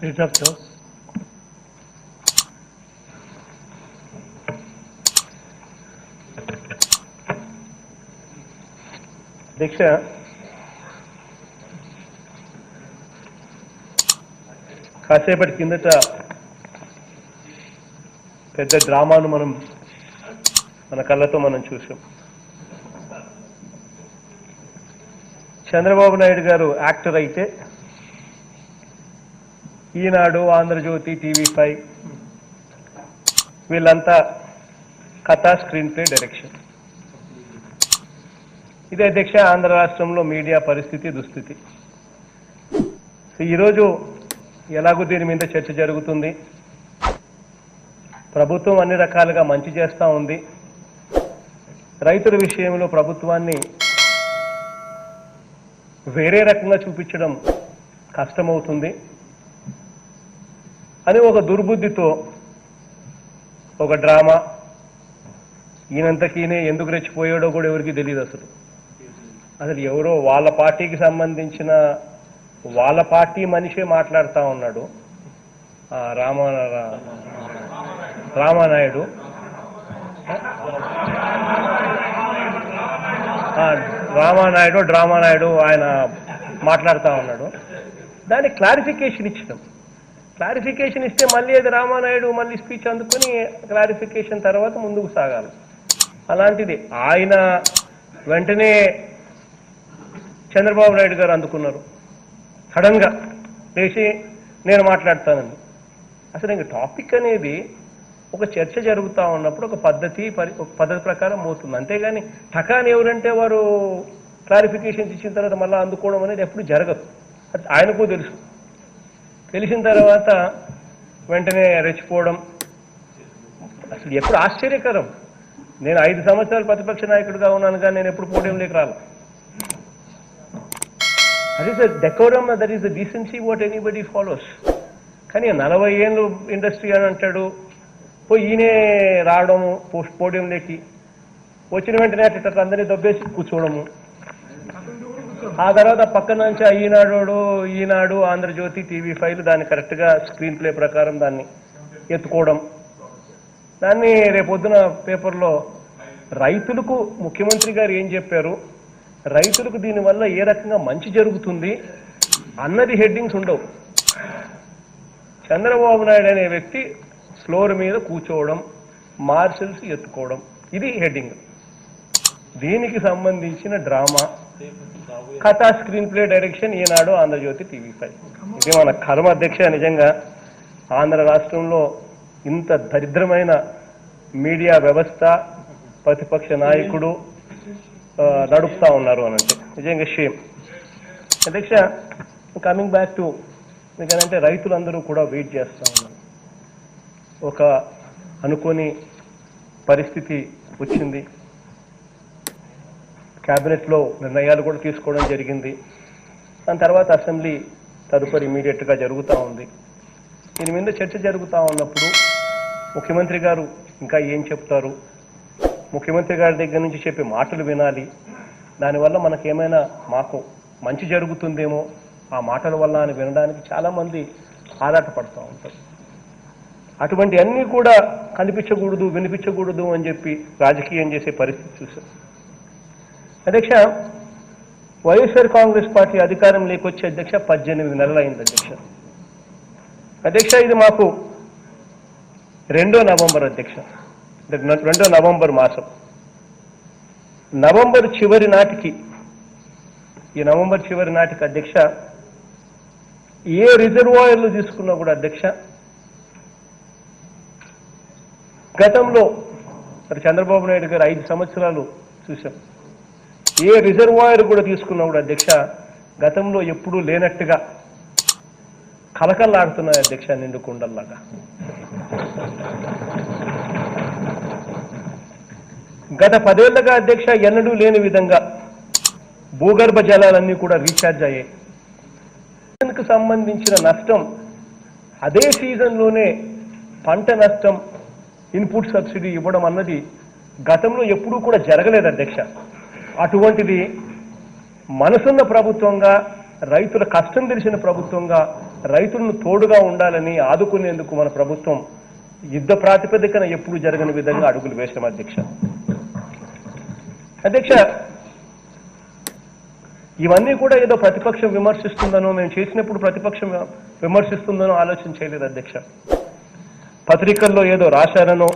Retractor. దీక్ష కాసేపటి కిందట పెద్ద డ్రామాను మన కళ్ళతో మనం చూసాం. చంద్రబాబు నాయుడు గారు యాక్టర్ అయితే ఈనాడు, ఆంధ్రజ్యోతి, టీవీ5 వీళ్ళంతా కథా స్క్రీన్ ప్లే డైరెక్షన్. ఇదే అధ్యక్ష ఆంధ్ర రాష్ట్రంలో మీడియా పరిస్థితి, దుస్థితి. ఈరోజు ఎలాగో దీని మీద చర్చ జరుగుతుంది. ప్రభుత్వం అన్ని రకాలుగా మంచి చేస్తూ ఉంది. రైతుల విషయంలో ప్రభుత్వాన్ని వేరే రకంగా చూపించడం కష్టమవుతుంది అని ఒక దుర్బుద్ధితో ఒక డ్రామా. ఈయనంతకీనే ఎందుకు రెచ్చిపోయాడో కూడా ఎవరికి తెలియదు. అసలు ఎవరో వాళ్ళ పార్టీకి సంబంధించిన వాళ్ళ పార్టీ మనిషే మాట్లాడుతూ ఉన్నాడు. రామానాయుడు డ్రామానాయుడు ఆయన మాట్లాడుతూ ఉన్నాడు. దానికి క్లారిఫికేషన్ ఇచ్చినాం. క్లారిఫికేషన్ ఇస్తే మళ్ళీ అది రామానాయుడు మళ్ళీ స్పీచ్ అందుకొని క్లారిఫికేషన్ తర్వాత ముందుకు సాగాలి. అలాంటిది ఆయన వెంటనే చంద్రబాబు నాయుడు గారు అందుకున్నారు. సడన్గా లేచి నేను మాట్లాడతానండి. అసలు ఇంక టాపిక్ అనేది ఒక చర్చ జరుగుతూ ఉన్నప్పుడు ఒక పద్ధతి ప్రకారం పోతుంది. అంతేగాని టకాని ఎవరంటే వారు క్లారిఫికేషన్స్ ఇచ్చిన తర్వాత మళ్ళీ అందుకోవడం అనేది ఎప్పుడు జరగదు. అది ఆయనకు తెలుసు. తెలిసిన తర్వాత వెంటనే రెచ్చిపోవడం అసలు ఎప్పుడు ఆశ్చర్యకరం. నేను 5 సంవత్సరాలు ప్రతిపక్ష నాయకుడిగా ఉన్నాను, కానీ నేను ఎప్పుడు పోడియంలోకి రాను. That is the decorum, that is the decency what anybody follows. కానీ 40 ఏళ్ళు ఇండస్ట్రీ అని అంటాడు. పోయి ఈయనే రావడము పోడియంలోకి, వచ్చిన వెంటనే అట్లా అందరినీ దొబ్బేసి కూర్చోవడము. ఆ తర్వాత పక్కన నుంచి ఈనాడు, ఆంధ్రజ్యోతి, టీవీ5 దాన్ని కరెక్ట్గా స్క్రీన్ ప్లే ప్రకారం దాన్ని ఎత్తుకోవడం. దాన్ని రేపొద్దున పేపర్లో రైతులకు ముఖ్యమంత్రి గారు ఏం చెప్పారు, రైతులకు దీనివల్ల ఏ రకంగా మంచి జరుగుతుంది అన్నది హెడ్డింగ్స్ ఉండవు. చంద్రబాబు నాయుడు అనే వ్యక్తి ఫ్లోర్ మీద కూర్చోవడం, మార్షల్స్ ఎత్తుకోవడం, ఇది హెడ్డింగ్. దీనికి సంబంధించిన డ్రామా, కథా స్క్రీన్ ప్లే డైరెక్షన్ ఈనాడు, ఆంధ్రజ్యోతి, టీవీ5. ఇది మన కర్మ అధ్యక్ష. నిజంగా ఆంధ్ర రాష్ట్రంలో ఇంత దరిద్రమైన మీడియా వ్యవస్థ, ప్రతిపక్ష నాయకుడు నడుపుతా ఉన్నారు అనంటే నిజంగా షేమ్. అధ్యక్ష, కమింగ్ బ్యాక్ టు ఎందుకంటే రైతులందరూ కూడా వెయిట్ చేస్తూ ఉన్నారు. ఒక అనుకోని పరిస్థితి వచ్చింది. క్యాబినెట్లో నిర్ణయాలు కూడా తీసుకోవడం జరిగింది. దాని తర్వాత అసెంబ్లీ తదుపరి ఇమీడియట్గా జరుగుతూ ఉంది. దీని మీద చర్చ జరుగుతూ ఉన్నప్పుడు ముఖ్యమంత్రి గారు ఇంకా ఏం చెప్తారు, ముఖ్యమంత్రి గారి దగ్గర నుంచి చెప్పే మాటలు వినాలి. దానివల్ల మనకేమైనా మాకు మంచి జరుగుతుందేమో ఆ మాటల వల్ల అని వినడానికి చాలామంది ఆరాటపడుతూ ఉంటారు. అటువంటి అన్నీ కూడా కనిపించకూడదు, వినిపించకూడదు అని చెప్పి రాజకీయం చేసే పరిస్థితి చూసాం. అధ్యక్ష, వైఎస్ఆర్ కాంగ్రెస్ పార్టీ అధికారం లేకొచ్చే అధ్యక్ష 18 నెలలు అయింది అధ్యక్ష. అధ్యక్ష, ఇది మాకు 2వ నవంబర్ అధ్యక్ష, 2వ నవంబర్ మాసం, నవంబర్ చివరి నాటికి, ఈ నవంబర్ చివరి నాటికి అధ్యక్ష ఏ రిజర్వాయర్లు తీసుకున్నా కూడా అధ్యక్ష గతంలో మరి చంద్రబాబు నాయుడు గారు 5 సంవత్సరాలు చూసాం. ఏ రిజర్వాయర్ కూడా తీసుకున్నా కూడా అధ్యక్ష గతంలో ఎప్పుడూ లేనట్టుగా కలకల్లాడుతున్నాయి అధ్యక్ష, నిండు కుండల్లాగా. గత 10 ఏళ్లుగా అధ్యక్ష ఎన్నడూ లేని విధంగా భూగర్భ జలాలన్నీ కూడా రీఛార్జ్ అయ్యాయి. సీజన్కు సంబంధించిన నష్టం అదే సీజన్లోనే పంట నష్టం, ఇన్పుట్ సబ్సిడీ ఇవ్వడం అన్నది గతంలో ఎప్పుడూ కూడా జరగలేదు అధ్యక్ష. అటువంటిది మనసున్న ప్రభుత్వంగా, రైతుల కష్టం తెలిసిన ప్రభుత్వంగా రైతులను తోడుగా ఉండాలని ఆదుకునేందుకు మన ప్రభుత్వం యుద్ధ ప్రాతిపదికన ఎప్పుడు జరగని విధంగా అడుగులు వేశాం అధ్యక్ష. అధ్యక్ష, ఇవన్నీ కూడా ఏదో ప్రతిపక్షం విమర్శిస్తుందనో, మేము చేసినప్పుడు ప్రతిపక్షం విమర్శిస్తుందనో ఆలోచన చేయలేదు అధ్యక్ష. పత్రికల్లో ఏదో రాశారనో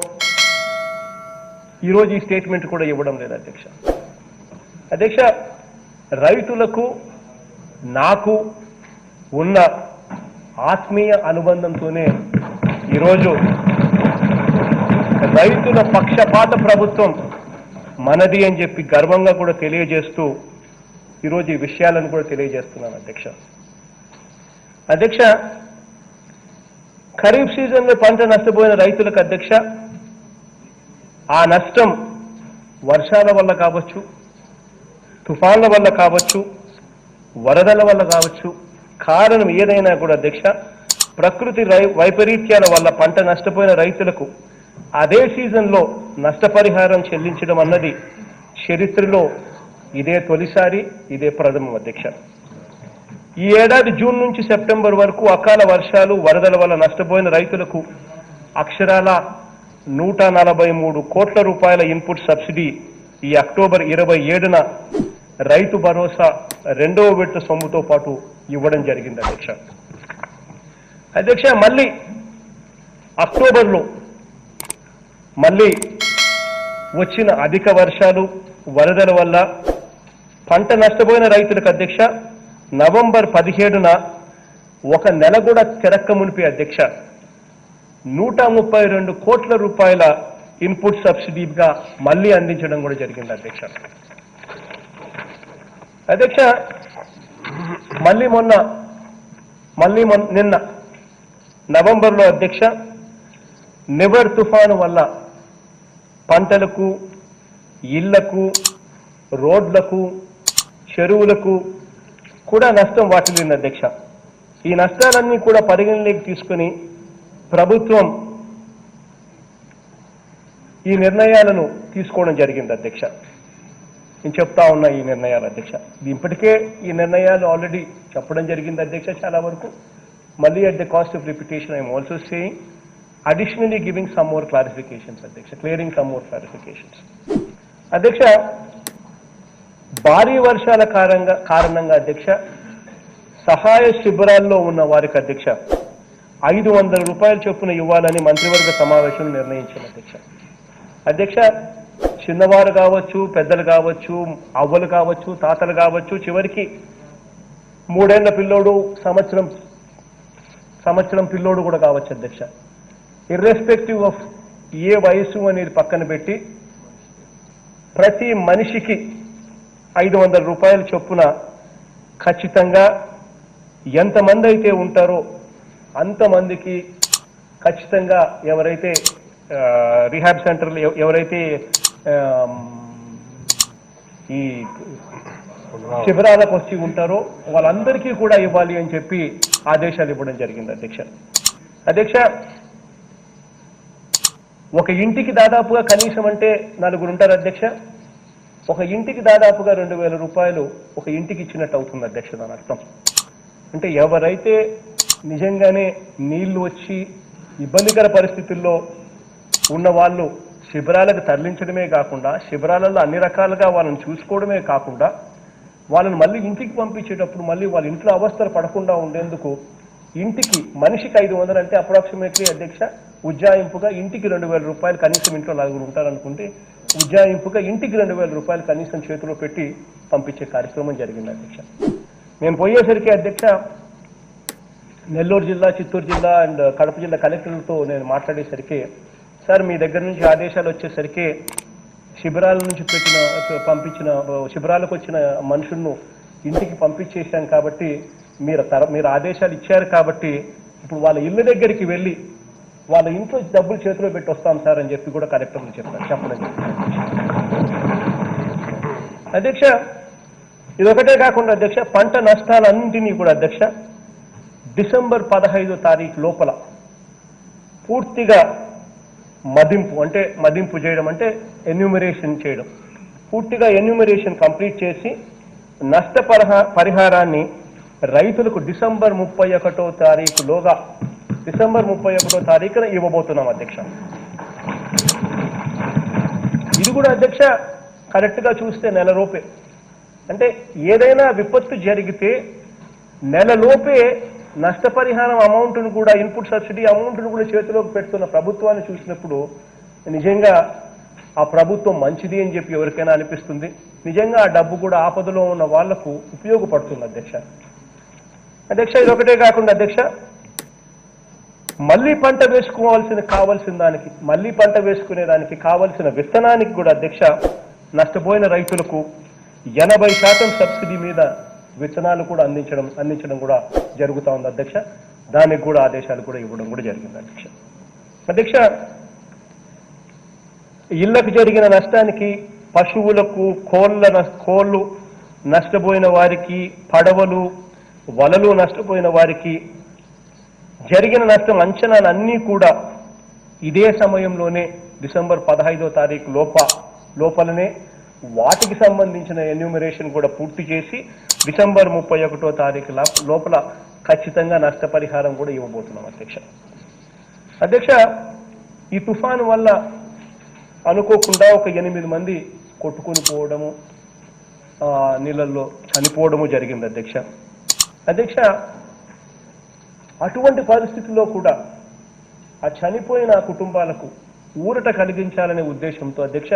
ఈరోజు ఈ స్టేట్మెంట్ కూడా ఇవ్వడం లేదు అధ్యక్ష. అధ్యక్ష, రైతులకు నాకు ఉన్న ఆత్మీయ అనుబంధంతోనే ఈరోజు రైతుల పక్షపాత ప్రభుత్వం మనది అని చెప్పి గర్వంగా కూడా తెలియజేస్తూ ఈరోజు ఈ విషయాలను కూడా తెలియజేస్తున్నాను అధ్యక్ష. అధ్యక్ష, ఖరీఫ్ సీజన్లో పంట నష్టపోయిన రైతులకు అధ్యక్ష, ఆ నష్టం వర్షాల వల్ల కావచ్చు, తుఫాన్ల వల్ల కావచ్చు, వరదల వల్ల కావచ్చు, కారణం ఏదైనా కూడా అధ్యక్ష, ప్రకృతి వైపరీత్యాల వల్ల పంట నష్టపోయిన రైతులకు అదే సీజన్లో నష్టపరిహారం చెల్లించడం అన్నది చరిత్రలో ఇదే తొలిసారి, ఇదే ప్రథమం అధ్యక్ష. ఈ ఏడాది జూన్ నుంచి సెప్టెంబర్ వరకు అకాల వర్షాలు, వరదల వల్ల నష్టపోయిన రైతులకు అక్షరాల 143 కోట్ల రూపాయల ఇన్పుట్ సబ్సిడీ ఈ అక్టోబర్ 27న రైతు భరోసా రెండవ విడత సొమ్ముతో పాటు ఇవ్వడం జరిగింది అధ్యక్ష. అధ్యక్ష, మళ్ళీ అక్టోబర్లో మళ్ళీ వచ్చిన అధిక వర్షాలు, వరదల వల్ల పంట నష్టపోయిన రైతులకు అధ్యక్ష నవంబర్ 17న ఒక నెల కూడా తిరక్క మునిపి అధ్యక్ష 132 కోట్ల రూపాయల ఇన్పుట్ సబ్సిడీగా మళ్ళీ అందించడం కూడా జరిగింది అధ్యక్ష. అధ్యక్ష, నిన్న నవంబర్లో అధ్యక్ష నివర్ తుఫాను వల్ల పంటలకు, ఇళ్లకు, రోడ్లకు, చెరువులకు కూడా నష్టం వాటిల్లింది అధ్యక్ష. ఈ నష్టాలన్నీ కూడా పరిగణలోకి తీసుకుని ప్రభుత్వం ఈ నిర్ణయాలను తీసుకోవడం జరిగింది అధ్యక్ష. నేను చెప్తా ఉన్నా ఈ నిర్ణయాలు అధ్యక్ష. ఇప్పటికే ఈ నిర్ణయాలు ఆల్రెడీ చెప్పడం జరిగింది అధ్యక్ష చాలా వరకు. మళ్ళీ at the cost of repetition I'm also saying additionally giving some more clarifications అధ్యక్ష, clearing some more clarifications. అధ్యక్ష, భారీ వర్షాల కారణంగా అధ్యక్ష సహాయ శిబిరాల్లో ఉన్న వారికి అధ్యక్ష 500 రూపాయల చొప్పున ఇవ్వాలని మంత్రివర్గ సమావేశంలో నిర్ణయించారు అధ్యక్ష. అధ్యక్ష, చిన్నవారు కావచ్చు, పెద్దలు కావచ్చు, అవ్వలు కావచ్చు, తాతలు కావచ్చు, చివరికి 3 ఏళ్ల పిల్లోడు, సంవత్సరం పిల్లోడు కూడా కావచ్చు అధ్యక్ష. ఇర్రెస్పెక్టివ్ ఆఫ్ ఏ వయసు అనేది పక్కన పెట్టి ప్రతి మనిషికి 500 రూపాయల చొప్పున ఖచ్చితంగా ఎంతమంది అయితే ఉంటారో అంతమందికి ఖచ్చితంగా ఎవరైతే రీహాబ్ సెంటర్లు ఎవరైతే ఈ శిబిరాలకు వచ్చి ఉంటారో వాళ్ళందరికీ కూడా ఇవ్వాలి అని చెప్పి ఆదేశాలు ఇవ్వడం జరిగింది అధ్యక్ష. అధ్యక్ష, ఒక ఇంటికి దాదాపుగా కనీసం అంటే 4 ఉంటారు అధ్యక్ష. ఒక ఇంటికి దాదాపుగా 2000 రూపాయలు ఒక ఇంటికి ఇచ్చినట్టు అవుతుంది అధ్యక్ష. దాని అర్థం అంటే ఎవరైతే నిజంగానే నీళ్లు వచ్చి ఇబ్బందికర పరిస్థితుల్లో ఉన్న వాళ్ళు శిబిరాలకు తరలించడమే కాకుండా శిబిరాలలో అన్ని రకాలుగా వాళ్ళని చూసుకోవడమే కాకుండా వాళ్ళని మళ్ళీ ఇంటికి పంపించేటప్పుడు మళ్ళీ వాళ్ళ ఇంట్లో అవస్థలు పడకుండా ఉండేందుకు ఇంటికి మనిషికి 500 అంటే అప్రాక్సిమేట్లీ అధ్యక్ష ఉజ్జాయింపుగా ఇంటికి 2000 రూపాయలు కనీసం ఇంట్లో 4 ఉంటారనుకుంటే ఉజ్జాయింపుగా ఇంటికి 2000 రూపాయలు కనీసం చేతిలో పెట్టి పంపించే కార్యక్రమం జరిగింది అధ్యక్ష. మేము పోయేసరికి అధ్యక్ష నెల్లూరు జిల్లా, చిత్తూరు జిల్లా అండ్ కడప జిల్లా కలెక్టర్లతో నేను మాట్లాడేసరికి సార్ మీ దగ్గర నుంచి ఆదేశాలు వచ్చేసరికి శిబిరాల నుంచి పంపించిన శిబిరాలకు వచ్చిన మనుషులను ఇంటికి పంపించేశాం కాబట్టి మీరు ఆదేశాలు ఇచ్చారు కాబట్టి ఇప్పుడు వాళ్ళ ఇళ్ళ దగ్గరికి వెళ్ళి వాళ్ళ ఇంట్లో డబ్బులు చేతిలో పెట్టి వస్తాం సార్ అని చెప్పి కూడా కలెక్టర్లు చెప్పడం అధ్యక్ష. ఇదొకటే కాకుండా అధ్యక్ష పంట నష్టాలన్నింటినీ కూడా అధ్యక్ష డిసెంబర్ 15వ తారీఖు లోపల పూర్తిగా మదింపు చేయడం అంటే ఎన్యూమరేషన్ చేయడం, పూర్తిగా ఎన్యూమరేషన్ కంప్లీట్ చేసి పరిహారాన్ని రైతులకు డిసెంబర్ 31వ తారీఖులోగా డిసెంబర్ 31వ తారీఖున ఇవ్వబోతున్నాం అధ్యక్ష. ఇది కూడా అధ్యక్ష కరెక్ట్గా చూస్తే నెలలోపే, అంటే ఏదైనా విపత్తు జరిగితే నెలలోపే నష్టపరిహారం అమౌంట్ను కూడా, ఇన్పుట్ సబ్సిడీ అమౌంట్ను కూడా చేతిలోకి పెడుతున్న ప్రభుత్వాన్ని చూసినప్పుడు నిజంగా ఆ ప్రభుత్వం మంచిది అని చెప్పి ఎవరికైనా అనిపిస్తుంది. నిజంగా ఆ డబ్బు కూడా ఆపదలో ఉన్న వాళ్లకు ఉపయోగపడుతుంది అధ్యక్ష. అధ్యక్ష ఇది ఒకటే కాకుండా అధ్యక్ష, మళ్ళీ పంట కావాల్సిన దానికి మళ్ళీ పంట వేసుకునే దానికి కావలసిన విత్తనానికి కూడా అధ్యక్ష నష్టపోయిన రైతులకు 80% సబ్సిడీ మీద విత్తనాలు కూడా అందించడం కూడా జరుగుతూ ఉంది అధ్యక్ష. దానికి కూడా ఆదేశాలు కూడా ఇవ్వడం కూడా జరిగింది అధ్యక్ష. అధ్యక్ష ఇళ్లకు జరిగిన నష్టానికి, పశువులకు, కోళ్లు నష్టపోయిన వారికి, పడవలు వలలు నష్టపోయిన వారికి జరిగిన నష్టం అంచనాలన్నీ కూడా ఇదే సమయంలోనే డిసెంబర్ 15వ తారీఖు లోపలనే వాటికి సంబంధించిన ఎన్యూమరేషన్ కూడా పూర్తి చేసి డిసెంబర్ 31వ తారీఖు లోపల ఖచ్చితంగా నష్టపరిహారం కూడా ఇవ్వబోతున్నాం అధ్యక్ష. అధ్యక్ష ఈ తుఫాను వల్ల అనుకోకుండా ఒక 8 మంది కొట్టుకుని పోవడము, నీళ్ళల్లో చనిపోవడము జరిగింది అధ్యక్ష. అధ్యక్ష అటువంటి పరిస్థితుల్లో కూడా ఆ చనిపోయిన కుటుంబాలకు ఊరట కలిగించాలనే ఉద్దేశంతో అధ్యక్ష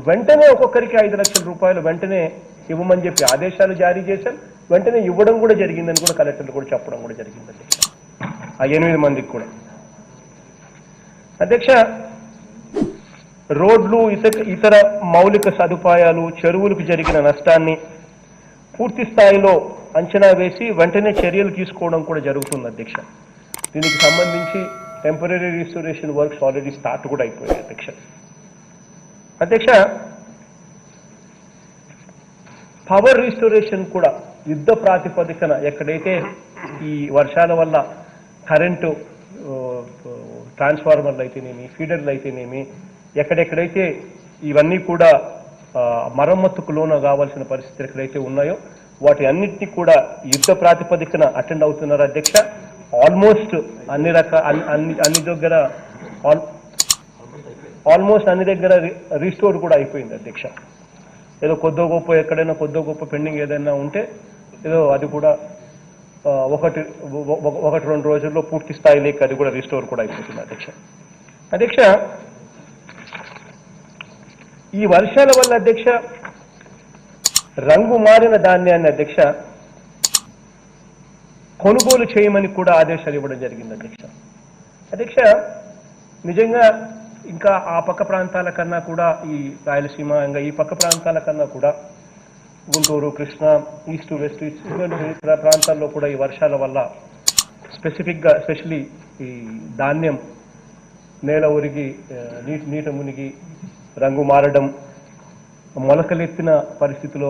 వెంటనే ఒక్కొక్కరికి 5 లక్షల రూపాయలు వెంటనే ఇవ్వమని చెప్పి ఆదేశాలు జారీ చేశాం. వెంటనే ఇవ్వడం కూడా జరిగిందని కూడా కలెక్టర్లు కూడా చెప్పడం కూడా జరిగింది అధ్యక్ష ఆ 8 మందికి కూడా. అధ్యక్ష రోడ్లు, ఇతర మౌలిక సదుపాయాలు, చెరువులకు జరిగిన నష్టాన్ని పూర్తి స్థాయిలో అంచనా వేసి వెంటనే చర్యలు తీసుకోవడం కూడా జరుగుతుంది అధ్యక్ష. దీనికి సంబంధించి temporary restoration works already start కూడా అయిపోయాయి అధ్యక్ష. అధ్యక్ష పవర్ రిస్టోరేషన్ కూడా యుద్ధ ప్రాతిపదికన ఎక్కడైతే ఈ వర్షాల వల్ల కరెంటు ట్రాన్స్ఫార్మర్లు అయితేనేమి, ఫీడర్లు అయితేనేమి, ఎక్కడెక్కడైతే ఇవన్నీ కూడా మరమ్మతుకు లోన కావాల్సిన పరిస్థితులు ఎక్కడైతే ఉన్నాయో వాటి అన్నింటినీ కూడా యుద్ధ ప్రాతిపదికన అటెండ్ అవుతున్నారు అధ్యక్ష. ఆల్మోస్ట్ అన్ని దగ్గర రీస్టోర్ కూడా అయిపోయింది అధ్యక్ష. ఏదో కొద్దో గొప్ప ఎక్కడైనా కొద్దో గొప్ప పెండింగ్ ఏదైనా ఉంటే ఏదో అది కూడా ఒకటి 2 రోజుల్లో పూర్తి స్థాయిలోకి అది కూడా రీస్టోర్ కూడా అయిపోతుంది అధ్యక్ష. అధ్యక్ష ఈ వర్షాల వల్ల అధ్యక్ష రంగు మారిన ధాన్యాన్ని అధ్యక్ష కొనుగోలు చేయమని కూడా ఆదేశాలు ఇవ్వడం జరిగింది అధ్యక్ష. అధ్యక్ష నిజంగా ఇంకా ఆ పక్క ప్రాంతాల కన్నా కూడా ఈ రాయలసీమ ఇంకా ఈ పక్క ప్రాంతాల కన్నా కూడా గుంటూరు, కృష్ణా, ఈస్ట్ వెస్ట్ ప్రాంతాల్లో కూడా ఈ వర్షాల వల్ల స్పెసిఫిక్గా ఎస్పెషలీ ఈ ధాన్యం నేల ఒరిగి నీట మునిగి రంగు మారడం, మొలకలెత్తిన పరిస్థితిలో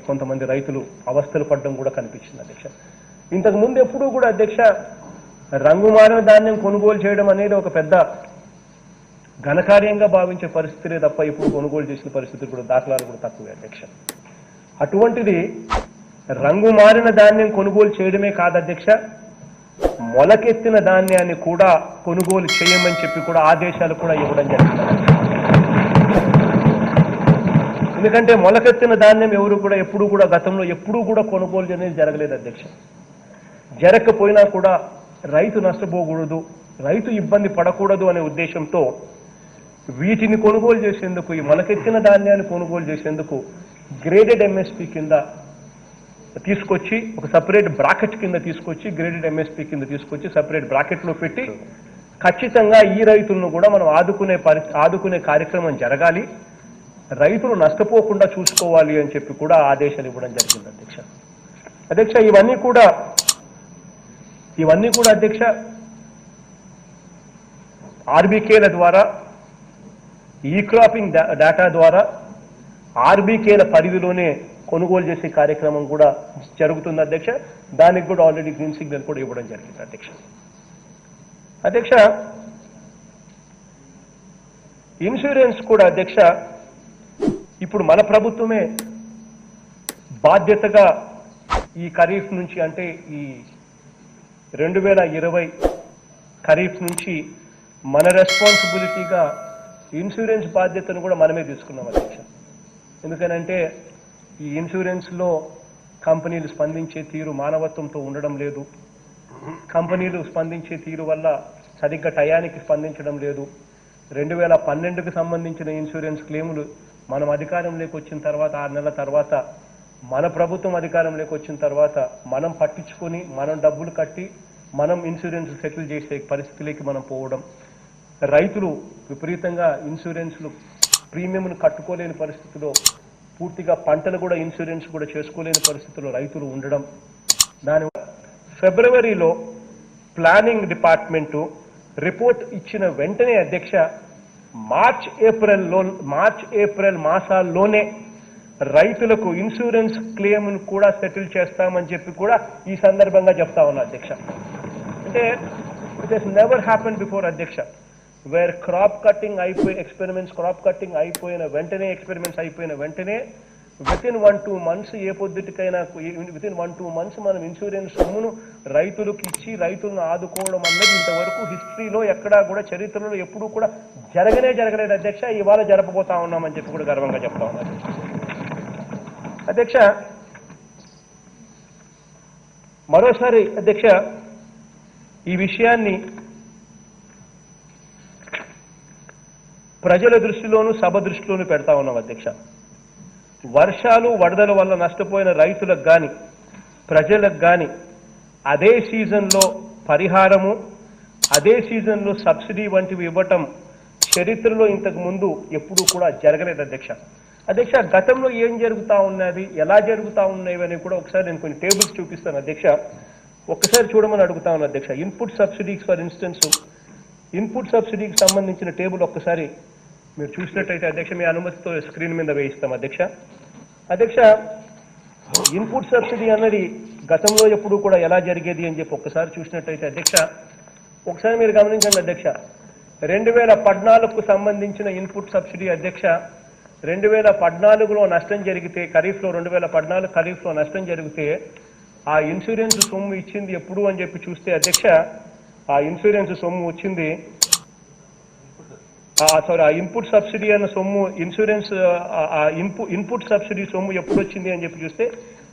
కొంతమంది రైతులు అవస్థలు పడడం కూడా కనిపించింది అధ్యక్ష. ఇంతకు ముందు ఎప్పుడూ కూడా అధ్యక్ష రంగు మారిన ధాన్యం కొనుగోలు చేయడం అనేది ఒక పెద్ద ఘనకార్యంగా భావించే పరిస్థితులే తప్ప ఇప్పుడు కొనుగోలు చేసిన పరిస్థితులు కూడా దాఖలాలు కూడా తక్కువే అధ్యక్ష. అటువంటిది రంగు మారిన ధాన్యం కొనుగోలు చేయడమే కాదు అధ్యక్ష, మొలకెత్తిన ధాన్యాన్ని కూడా కొనుగోలు చేయమని చెప్పి కూడా ఆదేశాలు కూడా ఇవ్వడం జరిగింది. ఎందుకంటే మొలకెత్తిన ధాన్యం ఎవరు కూడా ఎప్పుడూ కూడా గతంలో ఎప్పుడూ కూడా కొనుగోలు అనేది జరగలేదు అధ్యక్ష. జరగకపోయినా కూడా రైతు నష్టపోకూడదు, రైతు ఇబ్బంది పడకూడదు అనే ఉద్దేశంతో వీటిని కొనుగోలు చేసేందుకు, ఈ మొలకెత్తిన ధాన్యాన్ని కొనుగోలు చేసేందుకు గ్రేడెడ్ ఎంఎస్పీ కింద తీసుకొచ్చి ఒక సపరేట్ బ్రాకెట్ కింద తీసుకొచ్చి గ్రేడెడ్ ఎంఎస్పీ కింద తీసుకొచ్చి సపరేట్ బ్రాకెట్లో పెట్టి ఖచ్చితంగా ఈ రైతులను కూడా మనం ఆదుకునే కార్యక్రమం జరగాలి, రైతులు నష్టపోకుండా చూసుకోవాలి అని చెప్పి కూడా ఆదేశాలు ఇవ్వడం జరిగింది అధ్యక్ష. అధ్యక్ష ఇవన్నీ కూడా అధ్యక్ష ఆర్బీకేల ద్వారా, ఈ క్రాపింగ్ డేటా ద్వారా ఆర్బీకేల పరిధిలోనే కొనుగోలు చేసే కార్యక్రమం కూడా జరుగుతుంది అధ్యక్ష. దానికి కూడా ఆల్రెడీ గ్రీన్ సిగ్నల్ కూడా ఇవ్వడం జరిగింది అధ్యక్ష. అధ్యక్ష ఇన్సూరెన్స్ కూడా అధ్యక్ష ఇప్పుడు మన ప్రభుత్వమే బాధ్యతగా ఈ ఖరీఫ్ నుంచి అంటే ఈ 2020 ఖరీఫ్ నుంచి మన రెస్పాన్సిబిలిటీగా ఇన్సూరెన్స్ బాధ్యతను కూడా మనమే తీసుకున్నాం అధ్యక్ష. ఎందుకనంటే ఈ ఇన్సూరెన్స్లో కంపెనీలు స్పందించే తీరు మానవత్వంతో ఉండడం లేదు. కంపెనీలు స్పందించే తీరు వల్ల సరిగ్గా టయానికి స్పందించడం లేదు. 2012కు సంబంధించిన ఇన్సూరెన్స్ క్లెయిములు మనం అధికారంలోకి వచ్చిన తర్వాత 6 నెలల తర్వాత మన ప్రభుత్వం అధికారంలోకి వచ్చిన తర్వాత మనం పట్టించుకొని మనం డబ్బులు కట్టి మనం ఇన్సూరెన్స్ సెటిల్ చేసే పరిస్థితిలోకి మనం పోవడం, రైతులు విపరీతంగా ఇన్సూరెన్స్లు ప్రీమియంను కట్టుకోలేని పరిస్థితిలో పూర్తిగా పంటలు కూడా ఇన్సూరెన్స్ కూడా చేసుకోలేని పరిస్థితిలో రైతులు ఉండడం, దాని ఫిబ్రవరిలో ప్లానింగ్ డిపార్ట్మెంటు రిపోర్ట్ ఇచ్చిన వెంటనే అధ్యక్ష మార్చ్ ఏప్రిల్ మాసాల్లోనే రైతులకు ఇన్సూరెన్స్ క్లెయిమ్ను కూడా సెటిల్ చేస్తామని చెప్పి కూడా ఈ సందర్భంగా చెప్తా ఉన్నా అధ్యక్ష. అంటే it has never happen before అధ్యక్ష, వేర్ క్రాప్ కటింగ్ అయిపోయిన వెంటనే వితిన్ 1-2 months ఏ పొద్దుటికైనా వితిన్ 1-2 months మనం ఇన్సూరెన్స్ సొమ్మును రైతులకు ఇచ్చి రైతులను ఆదుకోవడం అన్నది ఇంతవరకు హిస్టరీలో ఎక్కడా కూడా చరిత్రలో ఎప్పుడూ కూడా జరగలేదు అధ్యక్ష. ఇవాళ జరపబోతా ఉన్నామని చెప్పి కూడా గర్వంగా చెప్తా ఉన్నారు అధ్యక్ష. మరోసారి అధ్యక్ష ఈ విషయాన్ని ప్రజల దృష్టిలోనూ సభ దృష్టిలోనూ పెడతా ఉన్నాం అధ్యక్ష. వర్షాలు వరదల వల్ల నష్టపోయిన రైతులకు కానీ ప్రజలకు కానీ అదే సీజన్లో పరిహారము, అదే సీజన్లో సబ్సిడీ వంటివి ఇవ్వటం చరిత్రలో ఇంతకు ముందు ఎప్పుడూ కూడా జరగలేదు అధ్యక్ష. అధ్యక్ష గతంలో ఏం జరుగుతూ ఉన్నది, ఎలా జరుగుతూ ఉన్నాయి అని కూడా ఒకసారి నేను కొన్ని టేబుల్స్ చూపిస్తాను అధ్యక్ష. ఒక్కసారి చూడమని అడుగుతా ఉన్నాను అధ్యక్ష. Input subsidies for instance, input సబ్సిడీకి సంబంధించిన టేబుల్ ఒక్కసారి మీరు చూసినట్టయితే అధ్యక్ష మీ అనుమతితో స్క్రీన్ మీద వేయిస్తాం అధ్యక్ష. అధ్యక్ష ఇన్పుట్ సబ్సిడీ అన్నది గతంలో ఎప్పుడు కూడా ఎలా జరిగేది అని చెప్పి ఒక్కసారి చూసినట్టయితే అధ్యక్ష ఒకసారి మీరు గమనించండి అధ్యక్ష. 2014కు సంబంధించిన ఇన్పుట్ సబ్సిడీ అధ్యక్ష 2014లో నష్టం జరిగితే ఖరీఫ్లో 2014 ఖరీఫ్లో నష్టం జరిగితే ఆ ఇన్సూరెన్స్ సొమ్ము ఇచ్చింది ఎప్పుడు అని చెప్పి చూస్తే అధ్యక్ష ఆ ఇన్సూరెన్స్ సొమ్ము వచ్చింది ఆ ఇన్పుట్ సబ్సిడీ అన్న సొమ్ము ఇన్సూరెన్స్ ఇన్పుట్ సబ్సిడీ సొమ్ము ఎప్పుడు వచ్చింది అని చెప్పి చూస్తే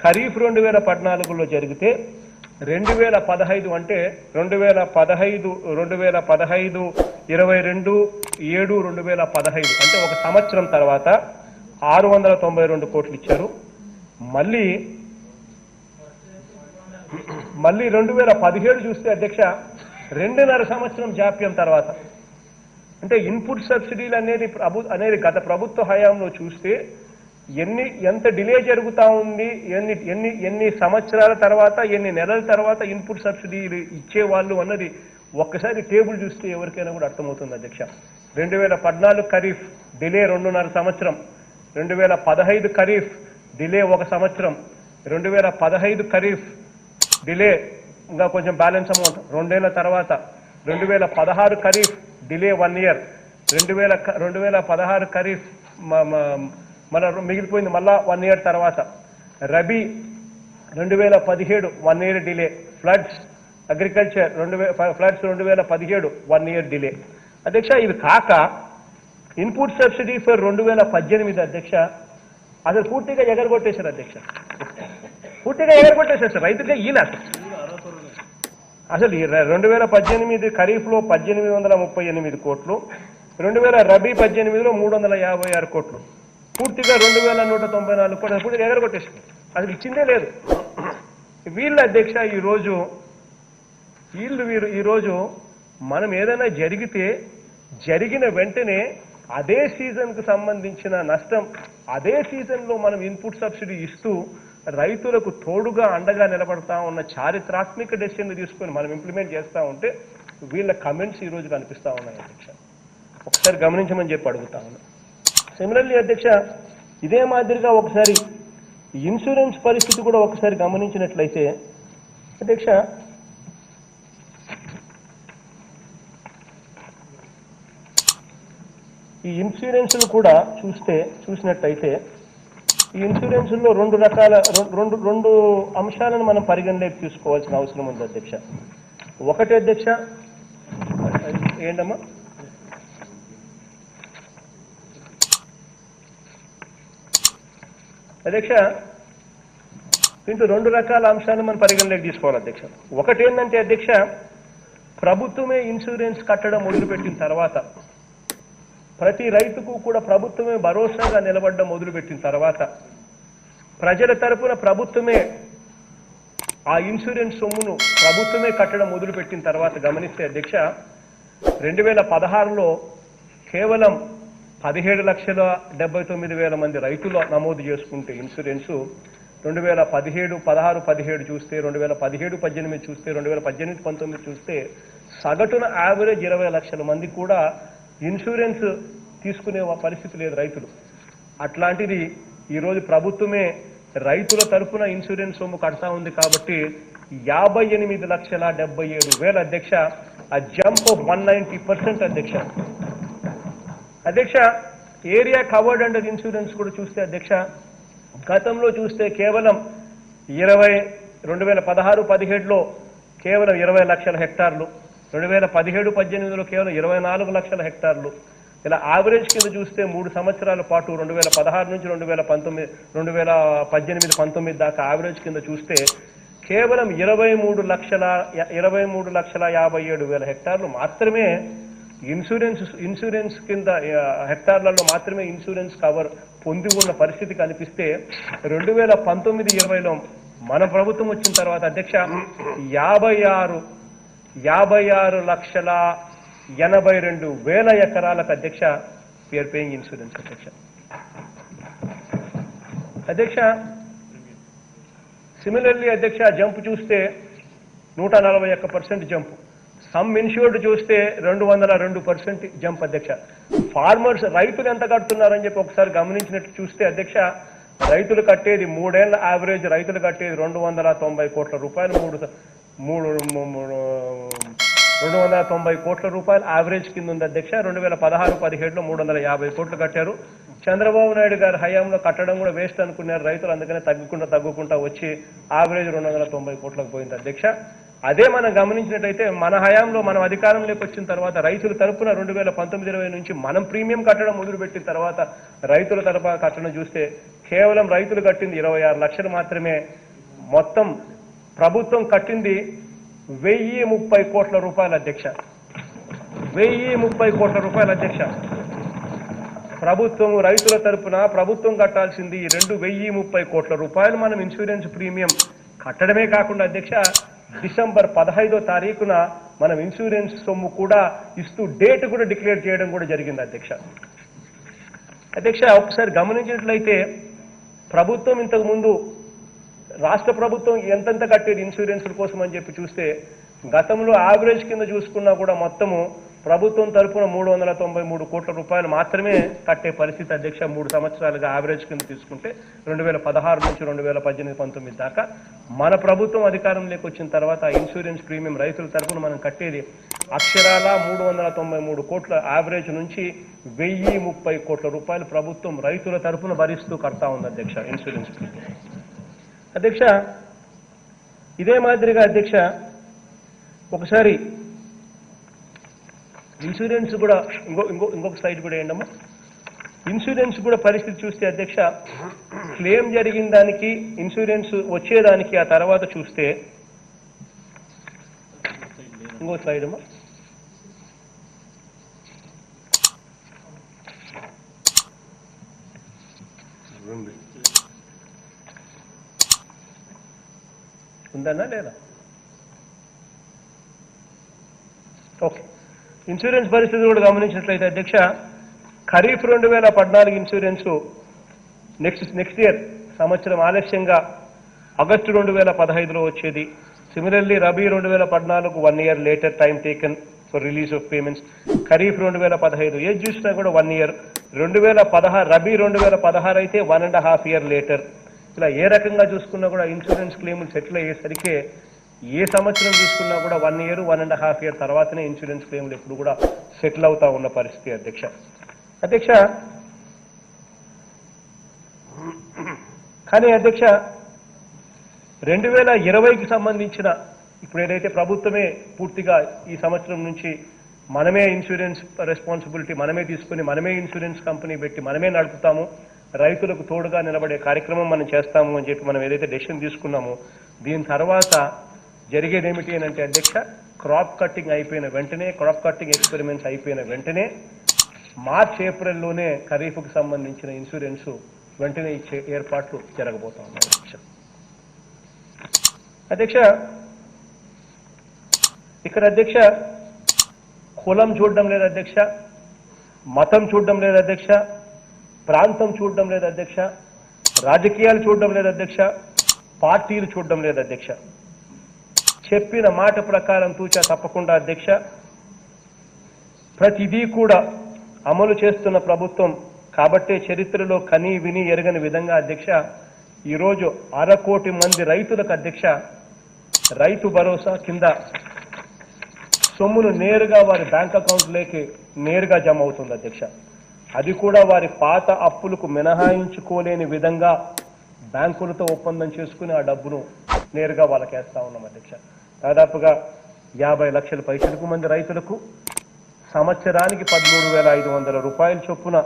ఖరీఫ్ 2014లో జరిగితే 2015 అంటే 2015 22/7/2015 అంటే ఒక సంవత్సరం తర్వాత 692 కోట్లు ఇచ్చారు. మళ్ళీ 2017 చూస్తే అధ్యక్ష 2.5 సంవత్సరం జాప్యం తర్వాత అంటే ఇన్పుట్ సబ్సిడీలు అనేది గత ప్రభుత్వ హయాంలో చూస్తే ఎంత డిలే జరుగుతూ ఉంది, ఎన్ని సంవత్సరాల తర్వాత ఎన్ని నెలల తర్వాత ఇన్పుట్ సబ్సిడీలు ఇచ్చేవాళ్ళు అన్నది ఒక్కసారి టేబుల్ చూస్తే ఎవరికైనా కూడా అర్థమవుతుంది అధ్యక్ష. 2014 ఖరీఫ్ డిలే 2.5 సంవత్సరం, 2015 ఖరీఫ్ డిలే 1 సంవత్సరం, 2015 ఖరీఫ్ డిలే ఇంకా కొంచెం బ్యాలెన్స్ అమౌంట్ 2 ఏళ్ల తర్వాత, 2016 ఖరీఫ్ డిలే 1 year, 2016 ఖరీఫ్ మన మిగిలిపోయింది మళ్ళా 1 year తర్వాత, rabi 2017 1 year delay, floods agriculture floods 2017 1 year delay అధ్యక్ష. ఇది కాక ఇన్పుట్ సబ్సిడీ ఫర్ 2018 అధ్యక్ష అసలు పూర్తిగా ఎగరగొట్టేశారు అధ్యక్ష, పూర్తిగా ఎగరగొట్టేశారు రైతుగా ఈయన అసలు 2018 ఖరీఫ్లో 1838 కోట్లు, రబీ 18లో 356 కోట్లు, పూర్తిగా 2194 కోట్లు పూర్తిగా ఎగరగొట్టేశారు, అసలు ఇచ్చిందే లేదు. వీళ్ళు అధ్యక్ష ఈరోజు మనం ఏదైనా జరిగిన వెంటనే అదే సీజన్కు సంబంధించిన నష్టం అదే సీజన్లో మనం ఇన్పుట్ సబ్సిడీ ఇస్తూ రైతులకు తోడుగా అండగా నిలబడతా ఉన్న చారిత్రాత్మక డెసిషన్లు తీసుకొని మనం ఇంప్లిమెంట్ చేస్తూ ఉంటే వీళ్ళ కమెంట్స్ ఈరోజు కనిపిస్తూ ఉన్నాయి అధ్యక్ష. ఒకసారి గమనించమని చెప్పి అడుగుతా ఉన్నా. సిమిలర్లీ అధ్యక్ష ఇదే మాదిరిగా ఒకసారి ఇన్సూరెన్స్ పరిస్థితి కూడా ఒకసారి గమనించినట్లయితే అధ్యక్ష ఈ ఇన్సూరెన్స్లు కూడా చూసినట్టయితే ఈ ఇన్సూరెన్స్లో రెండు రకాల రెండు అంశాలను మనం పరిగణలోకి తీసుకోవాల్సిన అవసరం ఉంది అధ్యక్ష. ఒకటి అధ్యక్ష ఏంటమ్మా అధ్యక్ష, దీంట్లో రెండు రకాల అంశాలను మనం పరిగణలోకి తీసుకోవాలి అధ్యక్ష. ఒకటి ఏంటంటే అధ్యక్ష, ప్రభుత్వమే ఇన్సూరెన్స్ కట్టడం మొదలుపెట్టిన తర్వాత, ప్రతి రైతుకు కూడా ప్రభుత్వమే భరోసాగా నిలబడడం మొదలుపెట్టిన తర్వాత, ప్రజల తరపున ప్రభుత్వమే ఆ ఇన్సూరెన్స్ సొమ్మును ప్రభుత్వమే కట్టడం మొదలుపెట్టిన తర్వాత గమనిస్తే అధ్యక్ష, 2016లో కేవలం 17,79,000 మంది రైతులు నమోదు చేసుకుంటే ఇన్సూరెన్సు, 2017 చూస్తే, 2017-18 చూస్తే, 2018-19 చూస్తే సగటున యావరేజ్ 20 లక్షల మంది కూడా ఇన్సూరెన్స్ తీసుకునే పరిస్థితి లేదు రైతులు. అట్లాంటిది ఈరోజు ప్రభుత్వమే రైతుల తరపున ఇన్సూరెన్స్ సొమ్ము కడతా ఉంది కాబట్టి 58,77,000 అధ్యక్ష, ఆ జంప్ ఆఫ్ 190% అధ్యక్ష. అధ్యక్ష, ఏరియా కవర్డ్ అండర్ ఇన్సూరెన్స్ కూడా చూస్తే అధ్యక్ష, గతంలో చూస్తే కేవలం 2016-17లో కేవలం 20 లక్షల హెక్టార్లు, 2017-18లో కేవలం 24 లక్షల హెక్టార్లు. ఇలా యావరేజ్ కింద చూస్తే 3 సంవత్సరాల పాటు 2016 నుంచి 2018-19 దాకా యావరేజ్ కింద చూస్తే కేవలం 23,57,000 హెక్టార్లు మాత్రమే ఇన్సూరెన్స్ కింద హెక్టార్లలో మాత్రమే ఇన్సూరెన్స్ కవర్ పొంది ఉన్న పరిస్థితి కనిపిస్తే 2019-20లో మన ప్రభుత్వం వచ్చిన తర్వాత అధ్యక్ష 56,82,000 ఎకరాలకు అధ్యక్ష వీఆర్ పేయింగ్ ఇన్సూరెన్స్ అధ్యక్ష. అధ్యక్ష, సిమిలర్లీ అధ్యక్ష జంప్ చూస్తే 141% జంప్, సమ్ ఇన్ష్యూర్డ్ చూస్తే 202% జంప్ అధ్యక్ష. ఫార్మర్స్ రైతులు ఎంత కడుతున్నారని చెప్పి ఒకసారి గమనించినట్టు చూస్తే అధ్యక్ష, రైతులు కట్టేది 3 ఏళ్ల యావరేజ్ రైతులు కట్టేది 290 కోట్ల రూపాయలు, 290 కోట్ల రూపాయలు యావరేజ్ కింద ఉంది అధ్యక్ష. 2016-17లో 350 కోట్లు కట్టారు. చంద్రబాబు నాయుడు గారి హయాంలో కట్టడం కూడా వేస్ట్ అనుకున్నారు రైతులు, అందుకనే తగ్గుకుంటా వచ్చి యావరేజ్ 290 కోట్లకు పోయింది అధ్యక్ష. అదే మనం గమనించినట్టయితే మన హయాంలో మనం అధికారంలోకి వచ్చిన తర్వాత రైతుల తరపున 2019-20 నుంచి మనం ప్రీమియం కట్టడం మొదలుపెట్టిన తర్వాత రైతుల తరపున కట్టడం చూస్తే కేవలం రైతులు కట్టింది 26 లక్షలు మాత్రమే. మొత్తం ప్రభుత్వం కట్టింది 1,030 కోట్ల రూపాయలు అధ్యక్ష. 1,030 కోట్ల రూపాయలు అధ్యక్ష. ప్రభుత్వం రైతుల తరపున ప్రభుత్వం కట్టాల్సింది 1,030 కోట్ల రూపాయలు మనం ఇన్సూరెన్స్ ప్రీమియం కట్టడమే కాకుండా అధ్యక్ష, డిసెంబర్ 15వ తారీఖున మనం ఇన్సూరెన్స్ సొమ్ము కూడా ఇస్తూ డేట్ కూడా డిక్లేర్ చేయడం కూడా జరిగింది అధ్యక్ష. అధ్యక్ష, ఒకసారి గమనించినట్లయితే ప్రభుత్వం ఇంతకు ముందు రాష్ట్ర ప్రభుత్వం ఎంతెంత కట్టేది ఇన్సూరెన్స్ల కోసం అని చెప్పి చూస్తే గతంలో యావరేజ్ కింద చూసుకున్నా కూడా మొత్తము ప్రభుత్వం తరపున 393 కోట్ల రూపాయలు మాత్రమే కట్టే పరిస్థితి అధ్యక్ష. 3 సంవత్సరాలుగా యావరేజ్ కింద తీసుకుంటే 2016 నుంచి 2018-19 దాకా మన ప్రభుత్వం అధికారంలోకి వచ్చిన తర్వాత ఇన్సూరెన్స్ ప్రీమియం రైతుల తరపున మనం కట్టేది అక్షరాల 393 కోట్ల యావరేజ్ నుంచి 1,030 కోట్ల రూపాయలు ప్రభుత్వం రైతుల తరపున భరిస్తూ కడతా ఉంది అధ్యక్ష ఇన్సూరెన్స్ ప్రీమియం అధ్యక్ష. ఇదే మాదిరిగా అధ్యక్ష ఒకసారి ఇన్సూరెన్స్ కూడా ఇంకొక సైడ్ కూడా ఏంటమ్మా, ఇన్సూరెన్స్ కూడా పరిస్థితి చూస్తే అధ్యక్ష, క్లెయిమ్ జరిగిన దానికి ఇన్సూరెన్స్ వచ్చేదానికి ఆ తర్వాత చూస్తే ఇంకో సైడ్ అమ్మా, ఉందన్నా లేదా? ఓకే, ఇన్సూరెన్స్ పరిస్థితి కూడా గమనించినట్లయితే అధ్యక్ష, ఖరీఫ్ 2014 ఇన్సూరెన్స్ నెక్స్ట్ ఇయర్ సంవత్సరం ఆలస్యంగా ఆగస్టు 2015లో వచ్చేది. Similarly rabi 2014 1 year later time taken for release of payments. Kharif 2015 ఏది చూసినా కూడా 1 year. 2016 రబీ 2016 అయితే 1.5 year లేటర్. ఇలా ఏ రకంగా చూసుకున్నా కూడా ఇన్సూరెన్స్ క్లెయిములు సెటిల్ అయ్యేసరికి ఏ సంవత్సరం చూసుకున్నా కూడా 1 year 1.5 year తర్వాతనే ఇన్సూరెన్స్ క్లెయిములు ఎప్పుడు కూడా సెటిల్ అవుతా ఉన్న పరిస్థితి అధ్యక్ష. అధ్యక్ష, కానీ అధ్యక్ష 2020కి సంబంధించిన ఇప్పుడు ఏదైతే ప్రభుత్వమే పూర్తిగా ఈ సంవత్సరం నుంచి మనమే ఇన్సూరెన్స్ రెస్పాన్సిబిలిటీ మనమే తీసుకుని మనమే ఇన్సూరెన్స్ కంపెనీ పెట్టి మనమే నడుపుతాము, రైతులకు తోడుగా నిలబడే కార్యక్రమం మనం చేస్తాము అని చెప్పి మనం ఏదైతే డెసిషన్ తీసుకున్నామో దీని తర్వాత జరిగేది ఏమిటి అని అంటే అధ్యక్ష, క్రాప్ కట్టింగ్ అయిపోయిన వెంటనే, క్రాప్ కట్టింగ్ ఎక్స్పెరిమెంట్స్ అయిపోయిన వెంటనే మార్చ్ ఏప్రిల్లోనే ఖరీఫ్కు సంబంధించిన ఇన్సూరెన్స్ వెంటనే ఇచ్చే ఏర్పాట్లు జరగబోతా ఉన్నాయి అధ్యక్ష. అధ్యక్ష ఇక్కడ అధ్యక్ష కులం చూడడం లేదు అధ్యక్ష, మతం చూడడం లేదు అధ్యక్ష, ప్రాంతం చూడడం లేదు అధ్యక్ష, రాజకీయాలు చూడడం లేదు అధ్యక్ష, పార్టీలు చూడడం లేదు అధ్యక్ష. చెప్పిన మాట ప్రకారం తూచా తప్పకుండా అధ్యక్ష ప్రతిదీ కూడా అమలు చేస్తున్న ప్రభుత్వం కాబట్టే చరిత్రలో కని విని ఎరగని విధంగా అధ్యక్ష ఈరోజు 1/2 కోటి మంది రైతులకు అధ్యక్ష రైతు భరోసా కింద సొమ్మును నేరుగా వారి బ్యాంక్ అకౌంట్లోకి నేరుగా జమ అవుతుంది అధ్యక్ష. అది కూడా వారి పాత అప్పులకు మినహాయించుకోలేని విధంగా బ్యాంకులతో ఒప్పందం చేసుకుని ఆ డబ్బును నేరుగా వాళ్ళకి వేస్తా ఉన్నాం అధ్యక్ష. దాదాపుగా 50 లక్షల పైసలకు మంది రైతులకు సంవత్సరానికి 13,500 రూపాయల చొప్పున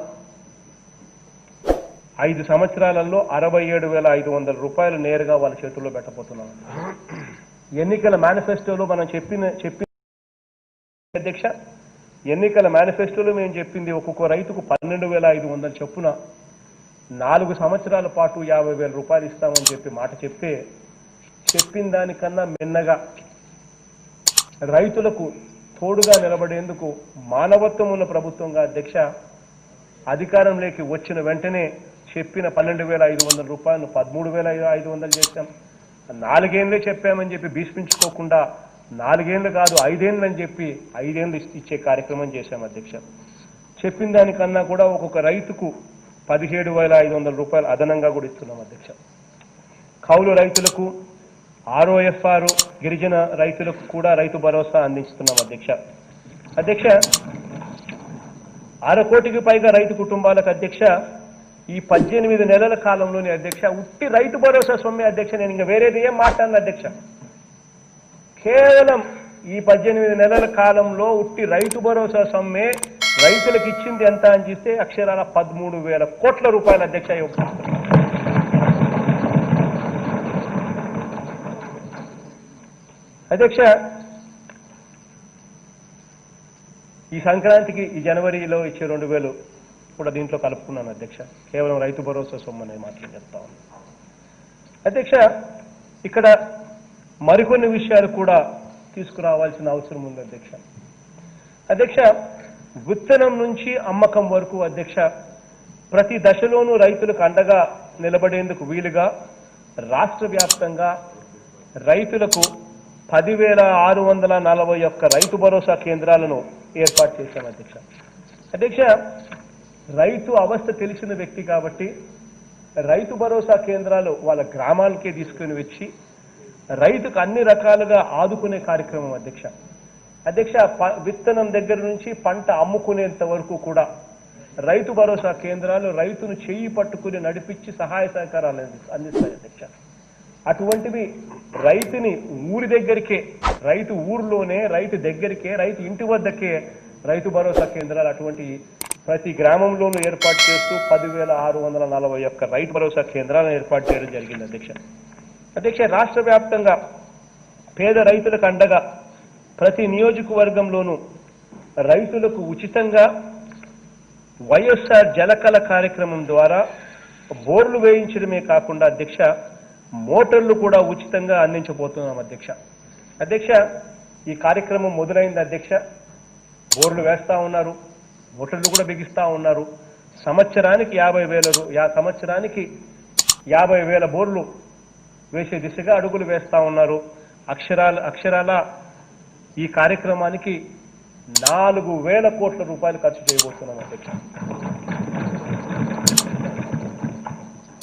5 సంవత్సరాలలో 67,500 రూపాయలు నేరుగా వాళ్ళ చేతుల్లో పెట్టబోతున్నాం. ఎన్నికల మేనిఫెస్టోలో మనం చెప్పిన అధ్యక్ష, ఎన్నికల మేనిఫెస్టోలో మేము చెప్పింది ఒక్కొక్క రైతుకు 12,500 చొప్పున 4 సంవత్సరాల పాటు 50,000 రూపాయలు ఇస్తామని చెప్పి మాట చెప్తే చెప్పిన దానికన్నా మిన్నగా రైతులకు తోడుగా నిలబడేందుకు మానవత్వం ఉన్న ప్రభుత్వంగా అధ్యక్ష అధికారంలోకి వచ్చిన వెంటనే చెప్పిన 12,500 రూపాయలను 13,500 చేశాం. 4 ఏళ్లే చెప్పామని చెప్పి భీష్మించుకోకుండా 4 ఏళ్లు కాదు 5 ఏళ్ళు అని చెప్పి 5 ఏళ్ళు ఇచ్చే కార్యక్రమం చేశాం అధ్యక్ష. చెప్పిన దానికన్నా కూడా ఒక్కొక్క రైతుకు 17,500 రూపాయలు అదనంగా కూడా ఇస్తున్నాం అధ్యక్ష. కౌలు రైతులకు ROFR గిరిజన రైతులకు కూడా రైతు భరోసా అందిస్తున్నాం అధ్యక్ష. అధ్యక్ష 1/2 కోటికి పైగా రైతు కుటుంబాలకు అధ్యక్ష ఈ 18 నెలల కాలంలోని అధ్యక్ష ఉట్టి రైతు భరోసా సొమ్మే అధ్యక్ష. నేను ఇంకా వేరేది ఏం మాట్లాడను అధ్యక్ష. కేవలం ఈ 18 నెలల కాలంలో ఉట్టి రైతు భరోసా సొమ్మే రైతులకు ఇచ్చింది ఎంత అని చూస్తే అక్షరాల 13,000 కోట్ల రూపాయలు అధ్యక్ష. అధ్యక్ష ఈ సంక్రాంతికి ఈ జనవరిలో ఇచ్చే 2,000 కూడా దీంట్లో కలుపుకున్నాను అధ్యక్ష. కేవలం రైతు భరోసా సొమ్ము అనే మాటలు చెప్తా ఉన్నాను అధ్యక్ష. ఇక్కడ మరికొన్ని విషయాలు కూడా తీసుకురావాల్సిన అవసరం ఉంది అధ్యక్ష. అధ్యక్ష విత్తనం నుంచి అమ్మకం వరకు అధ్యక్ష ప్రతి దశలోనూ రైతులకు అండగా నిలబడేందుకు వీలుగా రాష్ట్ర వ్యాప్తంగా రైతులకు 10,641 రైతు భరోసా కేంద్రాలను ఏర్పాటు చేశాం అధ్యక్ష. అధ్యక్ష రైతు అవస్థ తెలిసిన వ్యక్తి కాబట్టి రైతు భరోసా కేంద్రాలు వాళ్ళ గ్రామాలకే తీసుకుని వచ్చి రైతుకు అన్ని రకాలుగా ఆదుకునే కార్యక్రమం అధ్యక్ష. అధ్యక్ష విత్తనం దగ్గర నుంచి పంట అమ్ముకునేంత వరకు కూడా రైతు భరోసా కేంద్రాలు రైతును చెయ్యి పట్టుకుని నడిపించి సహాయ సహకారాలు అందిస్తాయి అధ్యక్ష. అటువంటివి రైతుని ఊరి దగ్గరికే, రైతు ఊర్లోనే, రైతు దగ్గరికే, రైతు ఇంటి వద్దకే రైతు భరోసా కేంద్రాలు అటువంటి ప్రతి గ్రామంలోనూ ఏర్పాటు చేస్తూ 10,641 రైతు భరోసా కేంద్రాలను ఏర్పాటు చేయడం జరిగింది అధ్యక్ష. అధ్యక్ష రాష్ట్ర వ్యాప్తంగా పేద రైతులకు అండగా ప్రతి నియోజకవర్గంలోనూ రైతులకు ఉచితంగా వైఎస్ఆర్ జలకళ కార్యక్రమం ద్వారా బోర్లు వేయించడమే కాకుండా అధ్యక్ష మోటార్లు కూడా ఉచితంగా అందించబోతున్నాం అధ్యక్ష. అధ్యక్ష ఈ కార్యక్రమం మొదలైంది అధ్యక్ష. బోర్లు వేస్తా ఉన్నారు, మోటార్లు కూడా బిగిస్తా ఉన్నారు. సంవత్సరానికి 50,000 బోర్లు వేసే దిశగా అడుగులు వేస్తా ఉన్నారు. అక్షరాల ఈ కార్యక్రమానికి 4,000 కోట్ల రూపాయలు ఖర్చు చేయబోతున్నాం అధ్యక్ష.